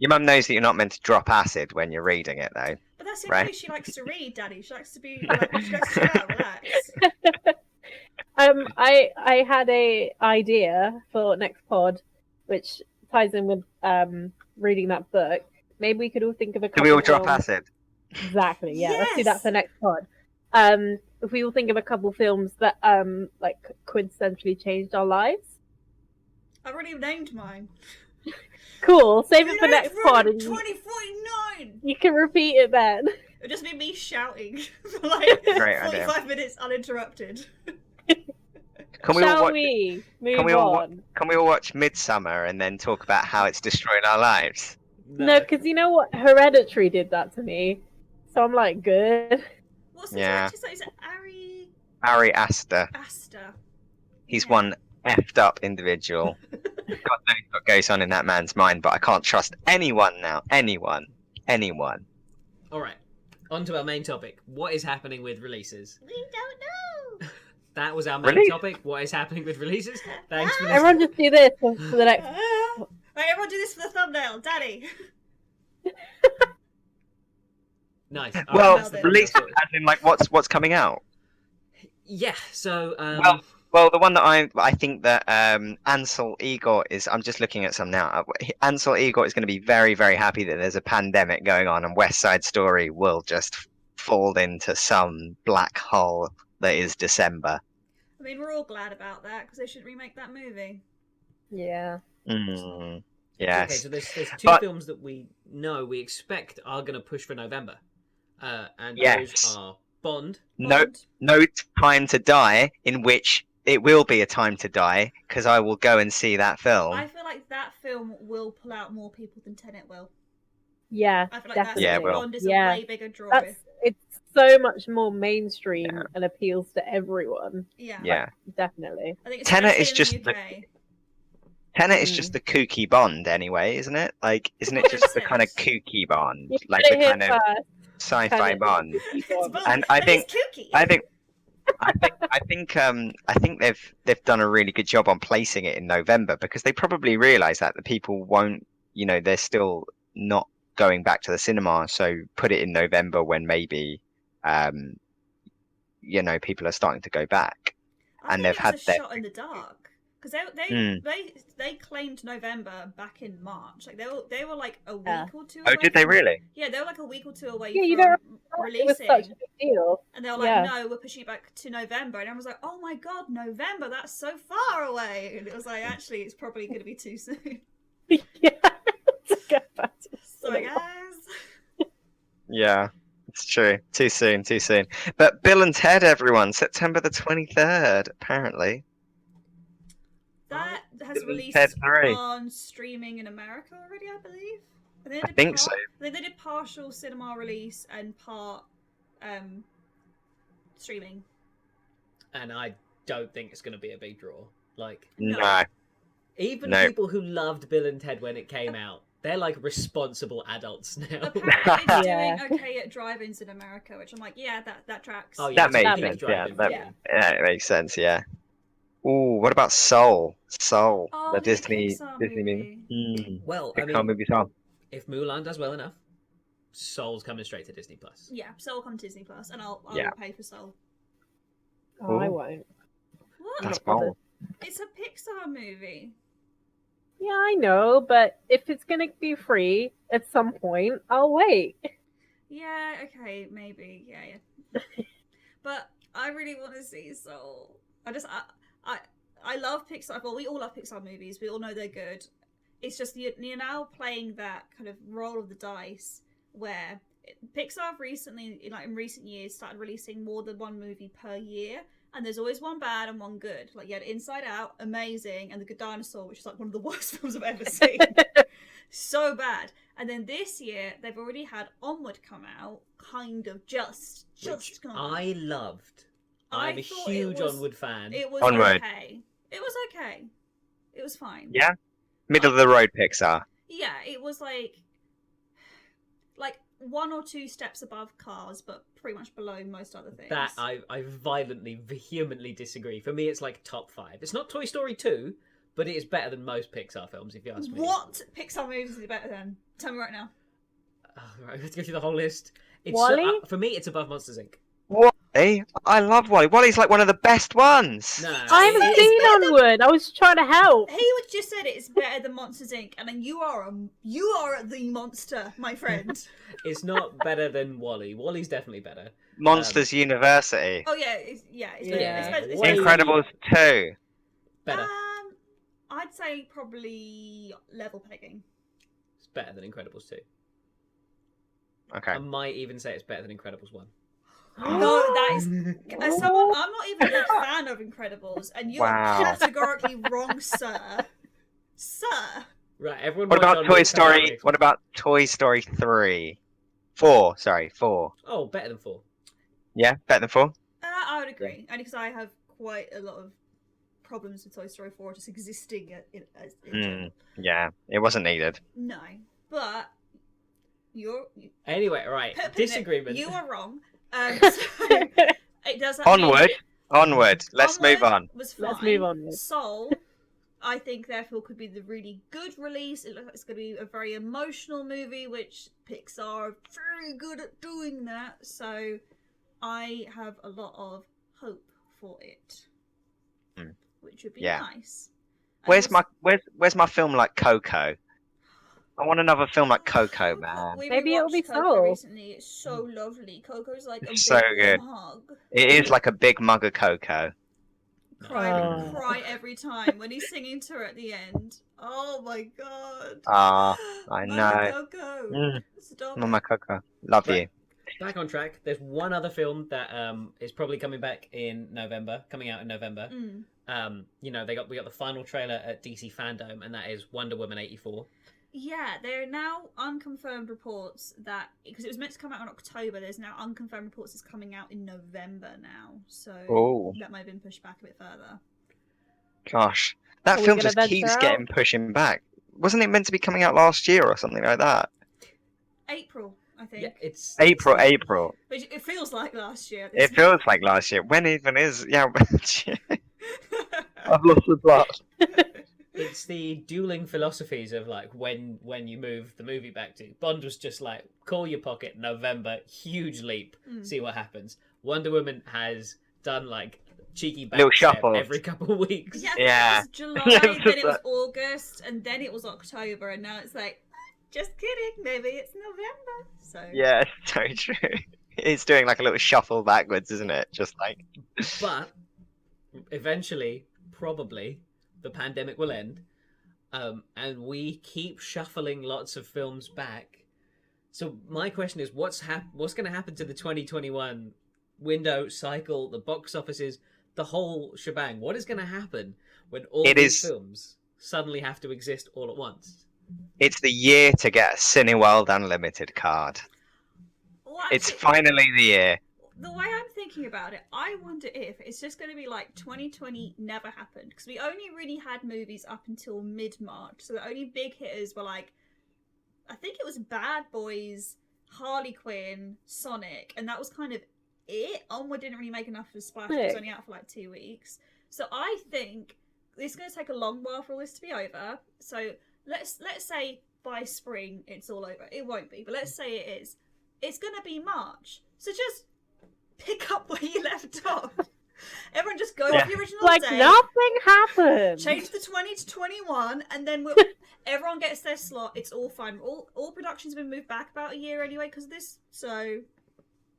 your mum knows that you're not meant to drop acid when you're reading it, though. But that's the way she likes to read, Daddy. She likes to be like, she likes to chill out, relax. I had a idea for next pod, which ties in with reading that book. Maybe we could all think of a couple. Do we all drop acid? Exactly. Yeah, Yes! let's do that for next pod. If we all think of a couple films that like quintessentially changed our lives. I've already named mine. Cool. Save it for next pod. 2049. You can repeat it then. It'll just be me shouting for like Great 45 idea. minutes uninterrupted. Can we all watch Midsummer and then talk about how it's destroyed our lives? No, because you know what? Hereditary did that to me. So I'm like, good. What's the director's name? Is it Ari Aster. He's one effed up individual. God knows what goes on in that man's mind, but I can't trust anyone now. Anyone. Alright, on to our main topic. What is happening with releases? We don't know. That was our main topic. What is happening with releases? Thanks for listening. Everyone just do this for the next... Right, everyone do this for the thumbnail. Daddy. Nice. Well, Alright, release as in like what's coming out? Yeah, so Well, the one that I think that Ansel Elgort is. I'm just looking at some now. Ansel Elgort is going to be very, very happy that there's a pandemic going on, and West Side Story will just fall into some black hole that is December. I mean, we're all glad about that because they should remake that movie. Yeah. Mm. Yes. Okay, so there's two But- films that we expect are going to push for November, and Yes. those are Bond. No Time to Die, in which it will be a time to die, because I will go and see that film. I feel like that film will pull out more people than Tenet will. Yeah, I feel like definitely. Yeah, it will. Bond is Yeah. a way bigger draw. It's so much more mainstream Yeah. and appeals to everyone. Yeah. Yeah. Definitely. I think Tenet especially is in just the UK. Tenet is just the kooky Bond anyway, isn't it? Like, isn't it Well, just the it kind of is. kooky Bond, You like heard the it here kind of first. sci-fi Tenet. Bond? It's Bond, And I but think- he's kooky. I think they've done a really good job on placing it in November, because they probably realise that the people won't, they're still not going back to the cinema. So put it in November when maybe, people are starting to go back. I and think they've had it was a their- shot in the dark because they claimed November back in March. Like they were like a week Yeah. or two. Oh, away did they from- really? Yeah, they were like a week or two away Yeah, you from don't It was releasing. such a big deal. And they were like, Yeah. no, we're pushing it back to November. And I was like, oh my god, November, that's so far away. And it was like, actually, it's probably going to be too soon. Yeah. To get back to Sorry, cinema. guys. Yeah, it's true. Too soon. But Bill and Ted, everyone, September the 23rd, apparently. That has Bill and released Ted 3. on streaming in America already, I believe. And they I did think so. They did partial cinema release and part streaming. And I don't think it's going to be a big draw. Like, No. even No. people who loved Bill and Ted when it came out, they're like responsible adults now. Apparently it's Yeah. doing okay at drive-ins in America, which I'm like, yeah, that tracks. Oh, yeah, That makes it's a sense. big Yeah, drive-in Yeah. it makes sense. Yeah. Ooh, what about Soul? Soul, Oh, the the Disney Pixar movie. Well, I Pixar mean, movie Soul. if Mulan does well enough, Soul's coming straight to Disney Plus. Yeah, Soul come to Disney Plus, and I Yeah. will pay for Soul. Oh, I Ooh. won't. What? That's not bothered. bold. It's a Pixar movie. Yeah, I know, but if it's gonna be free at some point, I'll wait. Yeah, okay, maybe. Yeah. But I really want to see Soul. I love Pixar. Well, we all love Pixar movies. We all know they're good. It's just you're now playing that kind of roll of the dice where Pixar have recently, in recent years, started releasing more than one movie per year, and there's always one bad and one good. Like you had Inside Out, amazing, and The Good Dinosaur, which is like one of the worst films I've ever seen. So bad. And then this year they've already had Onward come out, kind of just Which gone. I loved. I I'm a thought it huge was- Onward fan. It was Onward. okay. It was okay. It was fine. Yeah? Middle of the road Pixar. Yeah, it was like one or two steps above Cars, but pretty much below most other things. That I violently, vehemently disagree. For me, it's like top 5. It's not Toy Story 2, but it is better than most Pixar films, if you ask me. What Pixar movies is it better than? Tell me right now. Oh, right, let's go through the whole list. It's WALL-E? for me, it's above Monsters Inc. Wally? I love Wally. Wally's like one of the best ones. No, I haven't it's- seen Onward. I was trying to help. He was just said it's better than Monsters Inc. And then you are the monster, my friend. It's not better than Wally. Wally's definitely better. Monsters University. Oh yeah, it's Yeah. better. It's Way- Incredibles 2. Better. I'd say probably level pegging. It's better than Incredibles 2. Okay. I might even say it's better than Incredibles 1. No, that is. As someone, I'm not even a fan of Incredibles, and you Wow. are categorically wrong, sir. Sir. Right, everyone. What watch about on Toy Mixed Story? Graphics. What about Toy Story 3? 4, sorry, 4. Oh, better than 4. Yeah, better than 4? I would agree, only because I have quite a lot of problems with Toy Story 4 just existing in general. Yeah, it wasn't needed. No, but Anyway, right. Disagreement. You are wrong. So it does that mean- Onward. Let's Onward move on. Was fine. Let's move on. Soul, I think, therefore, could be the really good release. It looks like it's going to be a very emotional movie, which Pixar are very good at doing that. So I have a lot of hope for it, which would be Yeah. nice. And Where's my film like Coco? I want another film like Coco, man. We Maybe it'll rewatched be Coco Soul. recently. It's so lovely. Coco's like a It's so big good. warm hug. It is like a big mug of Coco. Cry every time when he's singing to her at the end. Oh my god. I know. Mama Coco. Stop Mama it. Coco, love Right. you. Back on track. There's one other film that is probably coming out in November. We got the final trailer at DC Fandom, and that is Wonder Woman 84. Yeah, there are now unconfirmed reports that, because it was meant to come out in October, there's now unconfirmed reports it's coming out in November now. So that might have been pushed back a bit further. Gosh, that Are we film gonna just venture keeps out? getting pushing back. Wasn't it meant to be coming out last year or something like that? April, I think. Yeah, it's April. Which it feels like last year. It feels like last year. When even is? Yeah, I've lost the plot. It's the dueling philosophies of like when you move the movie back to. Bond was just like, call your pocket, November, huge leap, see what happens. Wonder Woman has done like cheeky back Little step shuffles. every couple of weeks. Yeah, it was July, then it was August, and then it was October, and now it's like, just kidding, maybe it's November. So Yeah, it's so true. It's doing like a little shuffle backwards, isn't it? Just like. But eventually, probably, the pandemic will end, and we keep shuffling lots of films back. So my question is, what's going to happen to the 2021 window cycle, the box offices, the whole shebang? What is going to happen when all these films suddenly have to exist all at once? It's the year to get a Cineworld Unlimited card. Well, actually, It's finally the year. The way I'm thinking about it, I wonder if it's just going to be like 2020 never happened, because we only really had movies up until mid-March, so the only big hitters were like, I think it was Bad Boys, Harley Quinn, Sonic, and that was kind of it. Onward didn't really make enough of a splash. It was only out for like 2 weeks. So I think it's going to take a long while for all this to be over. So let's say by spring it's all over. It won't be, but let's say it is. It's going to be March. So just pick up where you left off. Everyone just go off the original like day. Nothing happened. Change the 20 to 21, and then everyone gets their slot. It's all fine. All productions have been moved back about a year anyway because of this. So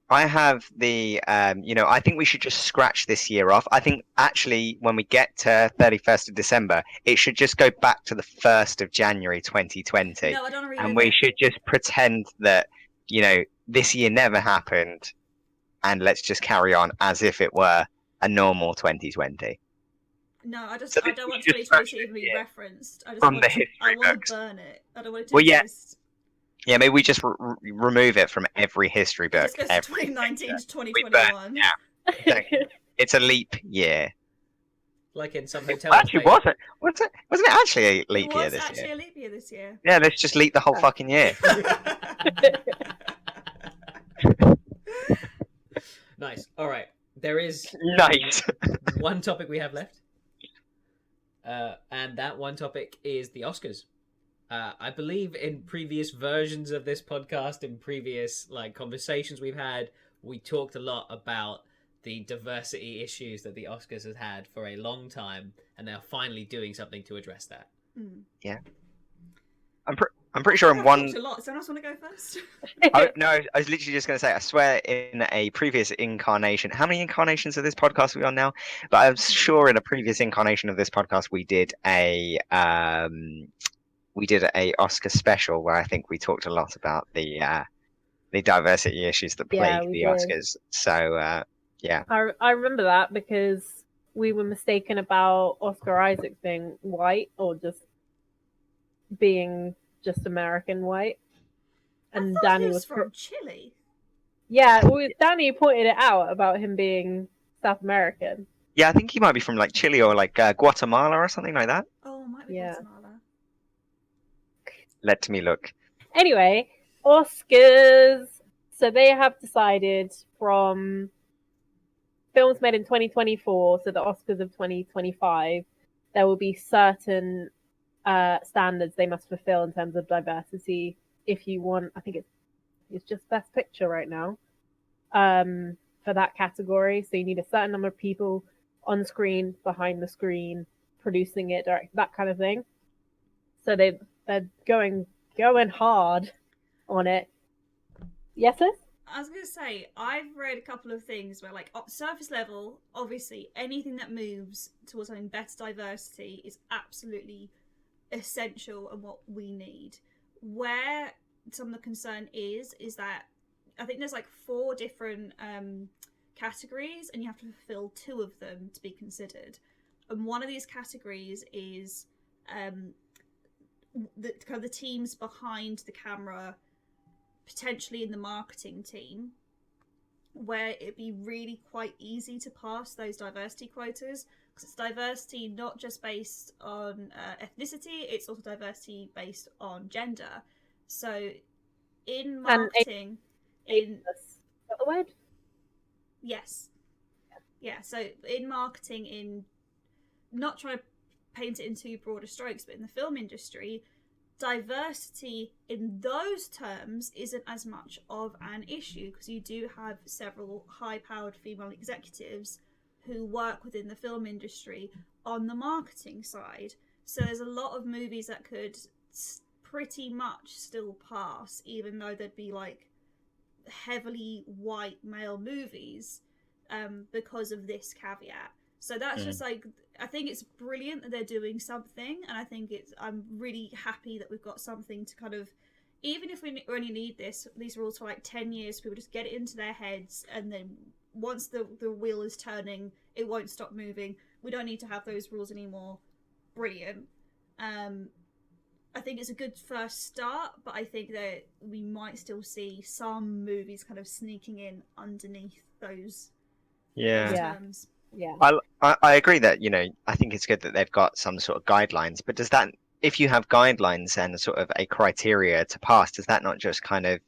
I have the, I think we should just scratch this year off. I think actually when we get to 31st of December, it should just go back to the 1st of January 2020. No, I don't agree and with we it. should just pretend that, this year never happened, and let's just carry on as if it were a normal 2020. No, I don't want just 2020 to even be referenced. I from want the to, history I want books. to burn it. I don't want it to Well, yeah. exist. Yeah, maybe we just remove it from every history book. It just goes from 2019 to We burn- 2021. yeah. It's a leap year. Like in some hotels. Actually, wasn't it actually a leap year It was this actually year? a leap year this year. Yeah, let's just leap the whole fucking year. Nice. All right. There is Nice. one topic we have left, and that one topic is the Oscars. I believe in previous versions of this podcast, in previous conversations we've had, we talked a lot about the diversity issues that the Oscars has had for a long time, and they're finally doing something to address that. Yeah. I'm pretty sure in one. Talked a lot. Someone else want to go first? No, I was literally just going to say. I swear, in a previous incarnation, how many incarnations of this podcast are we on now? But I'm sure in a previous incarnation of this podcast, we did a Oscar special where I think we talked a lot about the diversity issues that plague the Oscars. So yeah, I remember that because we were mistaken about Oscar Isaac being white or just being just American white, and Danny was from Chile. Yeah, Danny pointed it out about him being South American. Yeah, I think he might be from Chile or Guatemala or something like that. Oh, might be Guatemala. Let me look. Anyway, Oscars. So they have decided from films made in 2024, so the Oscars of 2025, there will be certain standards they must fulfill in terms of diversity. If you want, I think it's just Best Picture right now for that category. So you need a certain number of people on screen, behind the screen, producing it, that kind of thing. So they're going hard on it. Yes, sis? I was gonna say, I've read a couple of things where, like, surface level, obviously, anything that moves towards having better diversity is absolutely essential and what we need. Where some of the concern is that I think there's like 4 different categories, and you have to fulfill 2 of them to be considered. And one of these categories is the kind of the teams behind the camera, potentially in the marketing team, where it'd be really quite easy to pass those diversity quotas, because it's diversity not just based on ethnicity, it's also diversity based on gender. So in marketing, is that the word? Yes. Yeah, so in marketing, in not trying to paint it in too broader strokes, but in the film industry, diversity in those terms isn't as much of an issue, because you do have several high-powered female executives who work within the film industry on the marketing side. So there's a lot of movies that could pretty much still pass, even though there'd be like heavily white male movies, because of this caveat. So that's just like, I think it's brilliant that they're doing something, and I think I'm really happy that we've got something to kind of, even if we only need these rules for like 10 years, people just get it into their heads, and then once the wheel is turning, it won't stop moving. We don't need to have those rules anymore. Brilliant. I think it's a good first start, but I think that we might still see some movies kind of sneaking in underneath those terms. Yeah. I agree that, I think it's good that they've got some sort of guidelines, but does that, if you have guidelines and sort of a criteria to pass, does that not just kind of,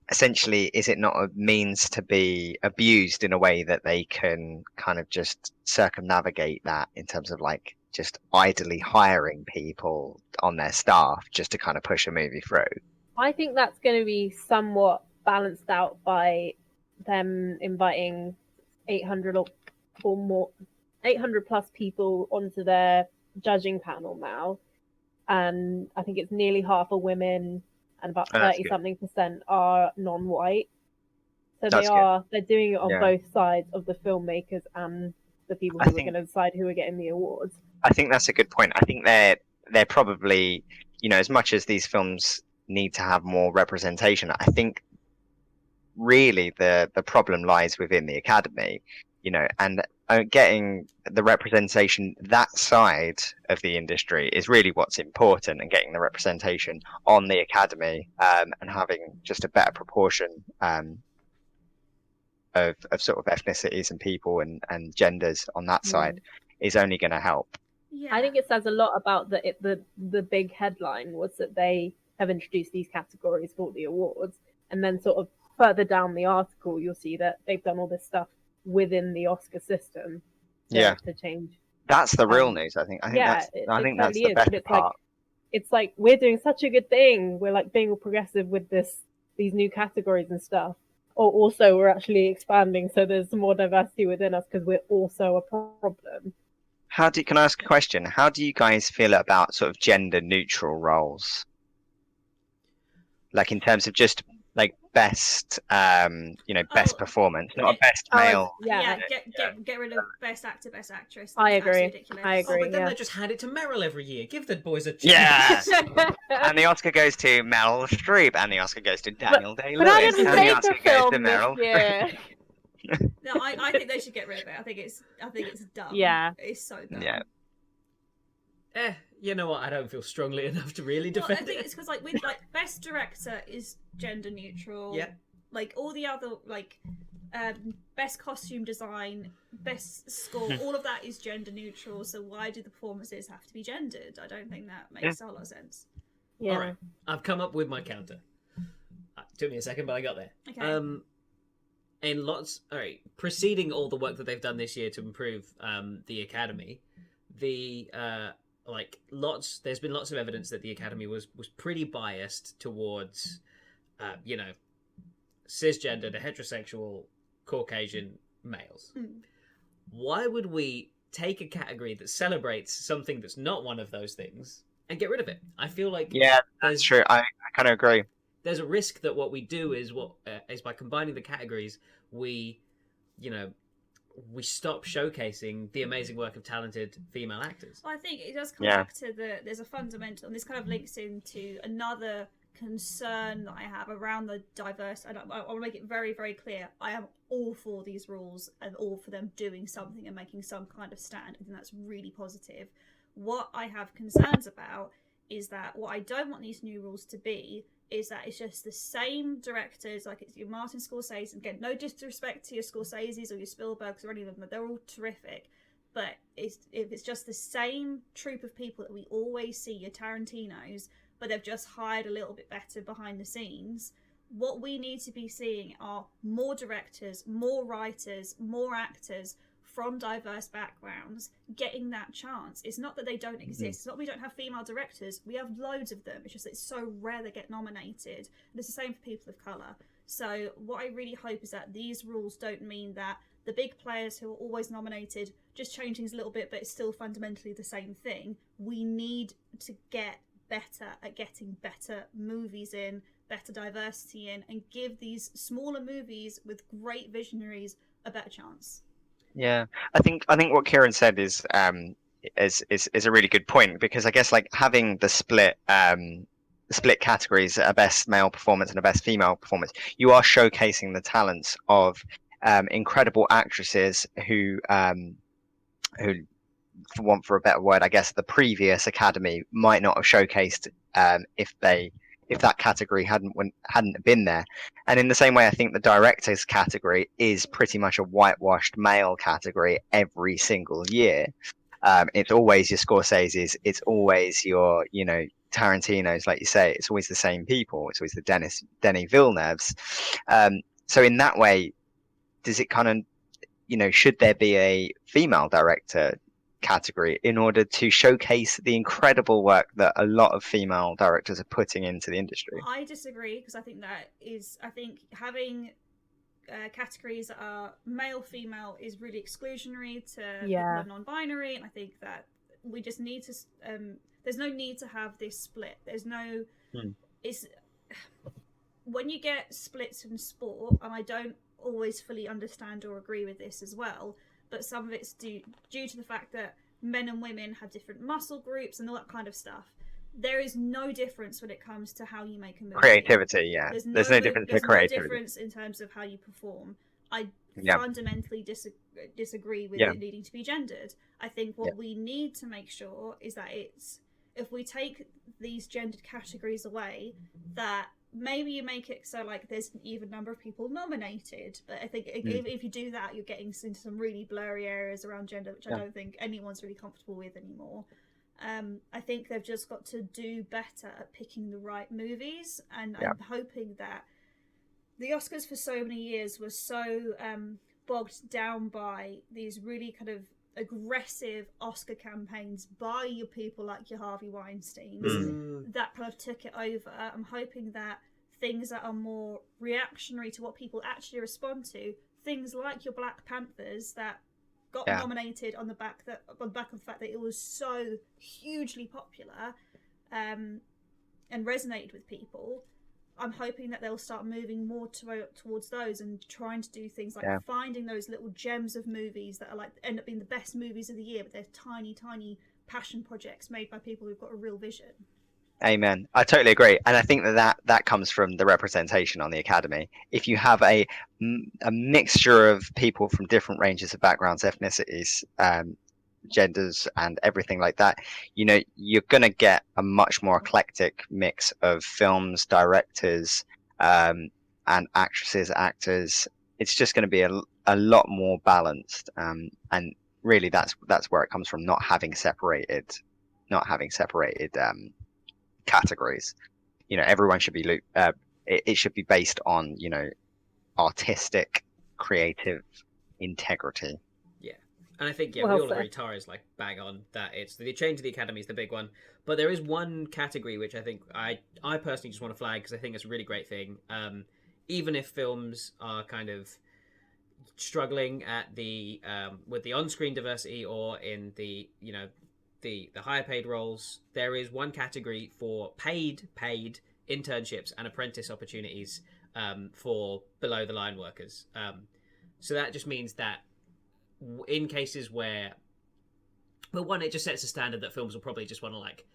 essentially, is it not a means to be abused in a way that they can kind of just circumnavigate that, in terms of like just idly hiring people on their staff just to kind of push a movie through? I think that's going to be somewhat balanced out by them inviting 800 or more, 800 plus people onto their judging panel now, and I think it's nearly half are women, and about 30 something % are non-white. So they're doing it on both sides of the filmmakers and the people who are going to decide who are getting the awards. I think that's a good point. I think they're probably, as much as these films need to have more representation, I think really the problem lies within the Academy, and getting the representation, that side of the industry is really what's important, and getting the representation on the Academy, and having just a better proportion of sort of ethnicities and people and genders on that side is only going to help. Yeah. I think it says a lot about the big headline was that they have introduced these categories for the awards, and then sort of further down the article you'll see that they've done all this stuff within the Oscar system to change. That's the real news, I think. I think that's the best part. It's like we're doing such a good thing. We're like being all progressive with these new categories and stuff. Or also we're actually expanding, so there's some more diversity within us because we're also a problem. Can I ask a question? How do you guys feel about sort of gender neutral roles? Like in terms of just like best, best performance, not a best male. Get rid of best actor, best actress. I agree. But then they just hand it to Meryl every year. Give the boys a chance. Yeah. And the Oscar goes to Meryl Streep, and the Oscar goes to Daniel Day-Lewis, but I didn't and say the Oscar goes to Meryl Streep. No, I think they should get rid of it. I think it's dumb. Yeah. It's so dumb. Yeah. You know what? I don't feel strongly enough to really defend I think it. it's because with best director is gender neutral. Yeah. Like all the other best costume design, best score, all of that is gender neutral. So why do the performances have to be gendered? I don't think that makes a whole lot of sense. Yeah. All right, I've come up with my counter. Took me a second, but I got there. Okay. Preceding all the work that they've done this year to improve the Academy, there's been lots of evidence that the Academy was pretty biased towards cisgendered, heterosexual, Caucasian males. Why would we take a category that celebrates something that's not one of those things and get rid of it? I feel like that's true. I kind of agree. there's a risk that what we do is by combining the categories, we stop showcasing the amazing work of talented female actors. Well, I think it does come back to there's a fundamental, and this kind of links into another concern that I have around the diverse. I want to make it very, very clear. I am all for these rules and all for them doing something and making some kind of stand. I think that's really positive. What I have concerns about is that what I don't want these new rules to be is that it's just the same directors, like it's your Martin Scorsese. Again, no disrespect to your Scorseses or your Spielbergs or any of them, they're all terrific. But if it's just the same troop of people that we always see, your Tarantinos, but they've just hired a little bit better behind the scenes, what we need to be seeing are more directors, more writers, more actors from diverse backgrounds getting that chance. It's not that they don't exist. It's not we don't have female directors. We have loads of them. It's just that it's so rare they get nominated. And it's the same for people of colour. So what I really hope is that these rules don't mean that the big players who are always nominated just change things a little bit, but it's still fundamentally the same thing. We need to get better at getting better movies in, better diversity in, and give these smaller movies with great visionaries a better chance. Yeah, I think what Kieran said is a really good point, because I guess like having the split categories, a best male performance and a best female performance, you are showcasing the talents of incredible actresses who, for want for a better word, I guess the previous Academy might not have showcased if that category hadn't been there. And in the same way, I think the directors category is pretty much a whitewashed male category every single year. It's always your Scorseses, it's always your Tarantino's, like you say. It's always the same people. It's always the Denis Villeneuves. So in that way, does it kind of should there be a female director category in order to showcase the incredible work that a lot of female directors are putting into the industry? I disagree, because I think having categories that are male female is really exclusionary to people who are non-binary, and I think that we just need to there's no need to have this split. There's no it's when you get splits in sport, and I don't always fully understand or agree with this as well, but some of it's due to the fact that men and women have different muscle groups and all that kind of stuff. There is no difference when it comes to how you make a movie. Creativity, yeah. There's no difference in creativity. No difference in terms of how you perform. I fundamentally disagree with it needing to be gendered. I think what we need to make sure is that if we take these gendered categories away, that maybe you make it so like there's an even number of people nominated. But I think if you do that, you're getting into some really blurry areas around gender, which I don't think anyone's really comfortable with anymore. I think they've just got to do better at picking the right movies, and I'm hoping that the Oscars for so many years was so bogged down by these really kind of aggressive Oscar campaigns by your people like your Harvey Weinsteins that kind of took it over. I'm hoping that things that are more reactionary to what people actually respond to, things like your Black Panthers that got nominated on the back of the fact that it was so hugely popular and resonated with people. I'm hoping that they'll start moving more towards those and trying to do things like finding those little gems of movies that are like end up being the best movies of the year, but they're tiny passion projects made by people who've got a real vision. Amen. I totally agree, and I think that comes from the representation on the Academy. If you have a mixture of people from different ranges of backgrounds, ethnicities, genders, and everything like that, you're going to get a much more eclectic mix of films, directors, and actresses, actors. It's just going to be a lot more balanced, and really that's where it comes from. Not having separated categories. Everyone should be it should be based on artistic, creative integrity. And I think we all agree Tara's like bang on that it's the change of the Academy is the big one. But there is one category which I think I personally just want to flag, because I think it's a really great thing. Even if films are kind of struggling at the with the on-screen diversity or in the the higher paid roles, there is one category for paid internships and apprentice opportunities for below the line workers. So that just means that in cases where, well, one, it just sets a standard that films will probably just want to like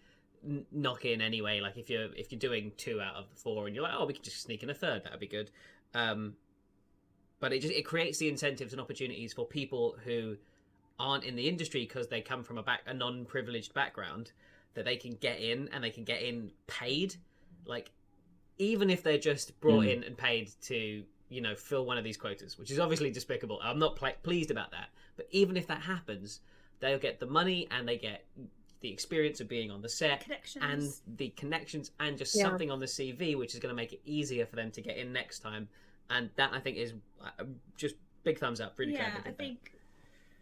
knock in anyway. Like if you're doing 2 out of the 4 and you're like, oh, we can just sneak in a third, that'd be good. But it creates the incentives and opportunities for people who aren't in the industry because they come from a non-privileged background, that they can get in, and they can get in paid, like even if they're just brought in and paid to, you know, fill one of these quotas, which is obviously despicable. I'm not pleased about that, but even if that happens, they'll get the money and they get the experience of being on the set and the connections and just something on the CV, which is going to make it easier for them to get in next time. And that, I think, is just big thumbs up. Really glad they did I think,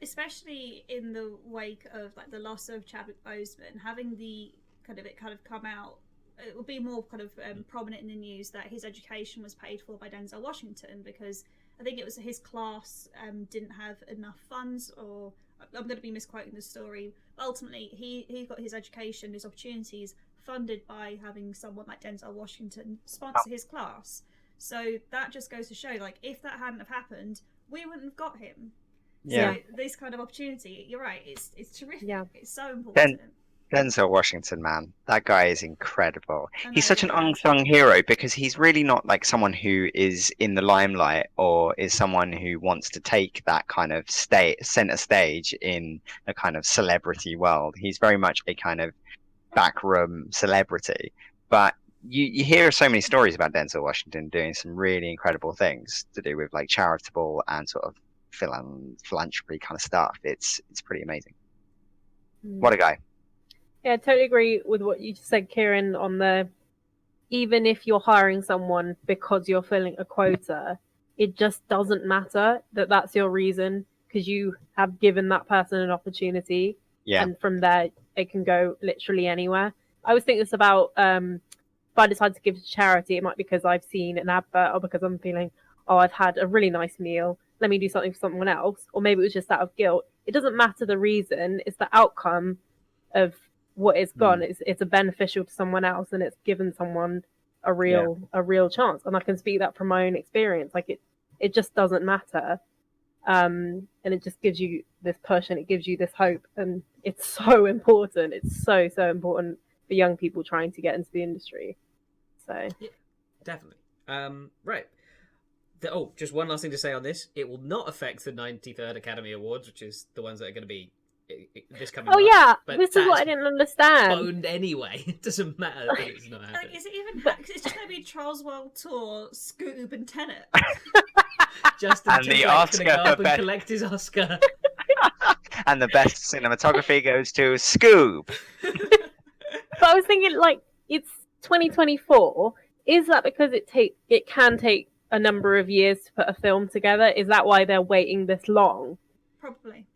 especially in the wake of like the loss of Chadwick Boseman, having the kind of come out, it would be more kind of prominent in the news that his education was paid for by Denzel Washington, because I think it was his class didn't have enough funds, or I'm going to be misquoting the story. But ultimately, he got his education, his opportunities funded by having someone like Denzel Washington sponsor his class. So that just goes to show, like, if that hadn't have happened, we wouldn't have got him. Yeah. So this kind of opportunity, you're right, it's terrific. Yeah. It's so important. Denzel Washington, man, that guy is incredible. He's such an yeah. unsung hero because he's really not like someone who is in the limelight or is someone who wants to take that kind of center stage in a kind of celebrity world. He's very much a kind of backroom celebrity, but you hear so many stories about Denzel Washington doing some really incredible things to do with like charitable and sort of philanthropy kind of stuff. It's pretty amazing. What a guy. Yeah, I totally agree with what you just said, Kieran, on the, even if you're hiring someone because you're filling a quota, it just doesn't matter that that's your reason, because you have given that person an opportunity. Yeah. And from there, it can go literally anywhere. I always think this about, if I decide to give to charity, it might be because I've seen an advert or because I'm feeling, oh, I've had a really nice meal, let me do something for someone else. Or maybe it was just out of guilt. It doesn't matter the reason, it's the outcome of what it's gone. It's a beneficial to someone else, and it's given someone a real chance. And I can speak that from my own experience. Like it just doesn't matter. And it just gives you this push, and it gives you this hope, and it's so important. It's so important for young people trying to get into the industry. So yeah, definitely. Right. Just one last thing to say on this. It will not affect the 93rd Academy Awards, which is the ones that are going to be this coming month. yeah, but this is what I didn't understand. Boned anyway. It doesn't matter that it's not happening. Like, is it even? It's just going to be Charles World Tour, Scoob, and Tenet. Justin And the Timberlake's gonna Oscar go up for and collect his Oscar. And the best cinematography goes to Scoob. But I was thinking, like, it's 2024. Is that because it can take a number of years to put a film together? Is that why they're waiting this long? Probably.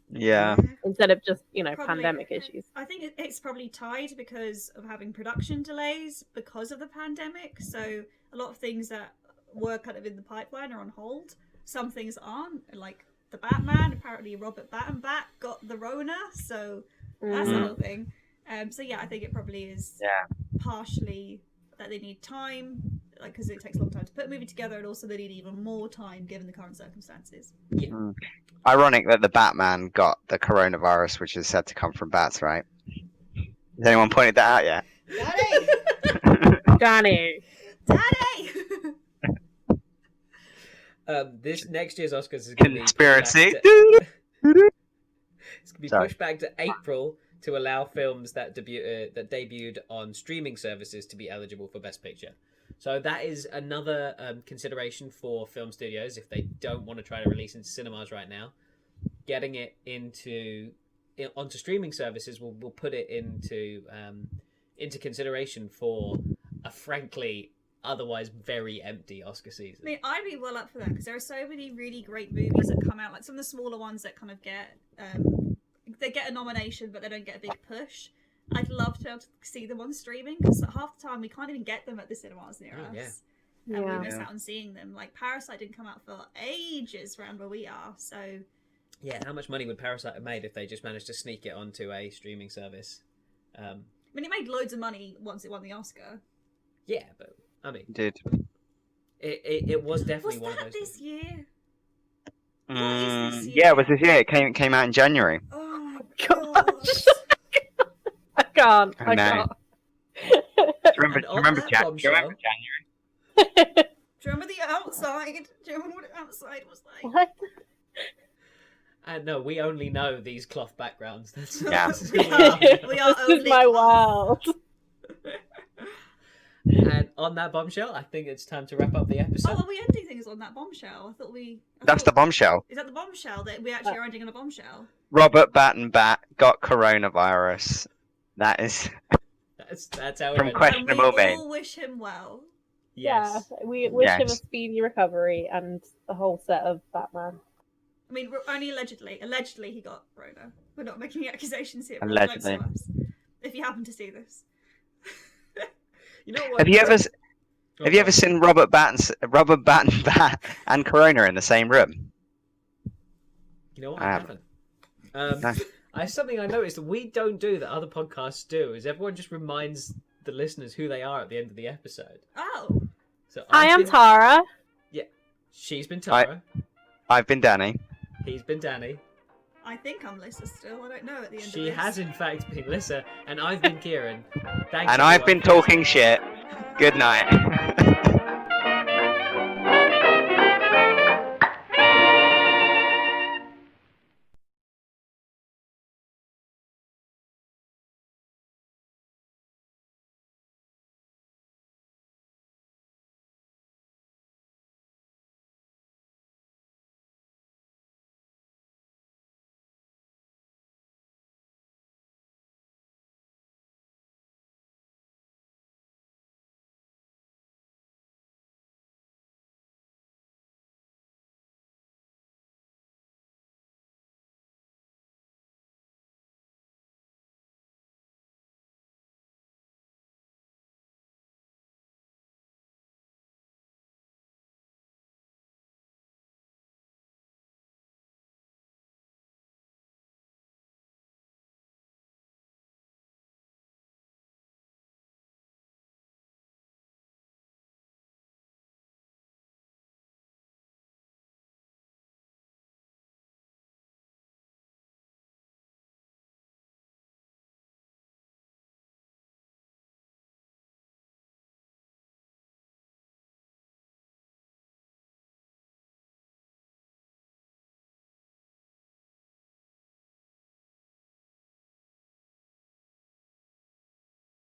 Yeah. Instead of just, Probably. pandemic issues. I think it's probably tied because of having production delays because of the pandemic. So a lot of things that were kind of in the pipeline are on hold. Some things aren't, like the Batman. Apparently Robert Battenback got the Rona, so that's the whole thing. So yeah, I think it probably is partially that they need time, like, because it takes a long time to put a movie together, and also they need even more time given the current circumstances. Yeah. Ironic that the Batman got the coronavirus, which is said to come from bats, right? Has anyone pointed that out yet? Daddy! Danny! This next year's Oscars is going to be Conspiracy. It's going to be pushed back to April to allow films that debuted on streaming services to be eligible for Best Picture. So that is another consideration for film studios if they don't want to try to release into cinemas right now. Getting it onto streaming services will put it into consideration for a frankly otherwise very empty Oscar season. I mean, I'd be well up for that because there are so many really great movies that come out, like some of the smaller ones that kind of get they get a nomination but they don't get a big push. I'd love to be able to see them on streaming because half the time we can't even get them at the cinemas near us. And we miss out on seeing them. Like Parasite didn't come out for ages around where we are, so yeah, how much money would Parasite have made if they just managed to sneak it onto a streaming service? I mean, it made loads of money once it won the Oscar. Yeah, but I mean, Did. it was definitely Was one of that those. this year? What is this year? Yeah, it was this year. It came out in January. Oh my Gosh. god. I can't. I I know. can't. Do you remember, And on that Do you bombshell- remember January? Do you remember the outside? Do you remember what the outside was like? What? And no, we only know these cloth backgrounds. That's, Yeah. that's We who are- are. we are This is only my cloth. world. And on that bombshell, I think it's time to wrap up the episode. Oh, are we ending things on that bombshell? I That's the thought- bombshell. Is that the bombshell that we actually are ending on a bombshell? Robert Bat got coronavirus. That is That's how From it ends. Questionable And we Main. all wish him well. Yes. Yeah, we wish him a Yes. speedy recovery and the whole set of Batman. I mean, only allegedly. Allegedly, he got Rona. We're not making accusations here. Allegedly. Don't sue us. If you happen to see this. You know what? Have you ever Oh, have you ever seen Robert Bat and Corona in the same room? You know what? I I haven't. haven't. No. I have something I noticed that we don't do that other podcasts do. Is everyone just reminds the listeners who they are at the end of the episode. Oh. So I I've am been- Tara. She's been Tara. I've been Danny. He's been Danny. I think I'm Lisa still. I don't know at the end of She this. has in fact been Lissa, and I've been Kieran. Thanks. And I've everyone been for talking shit. Good night.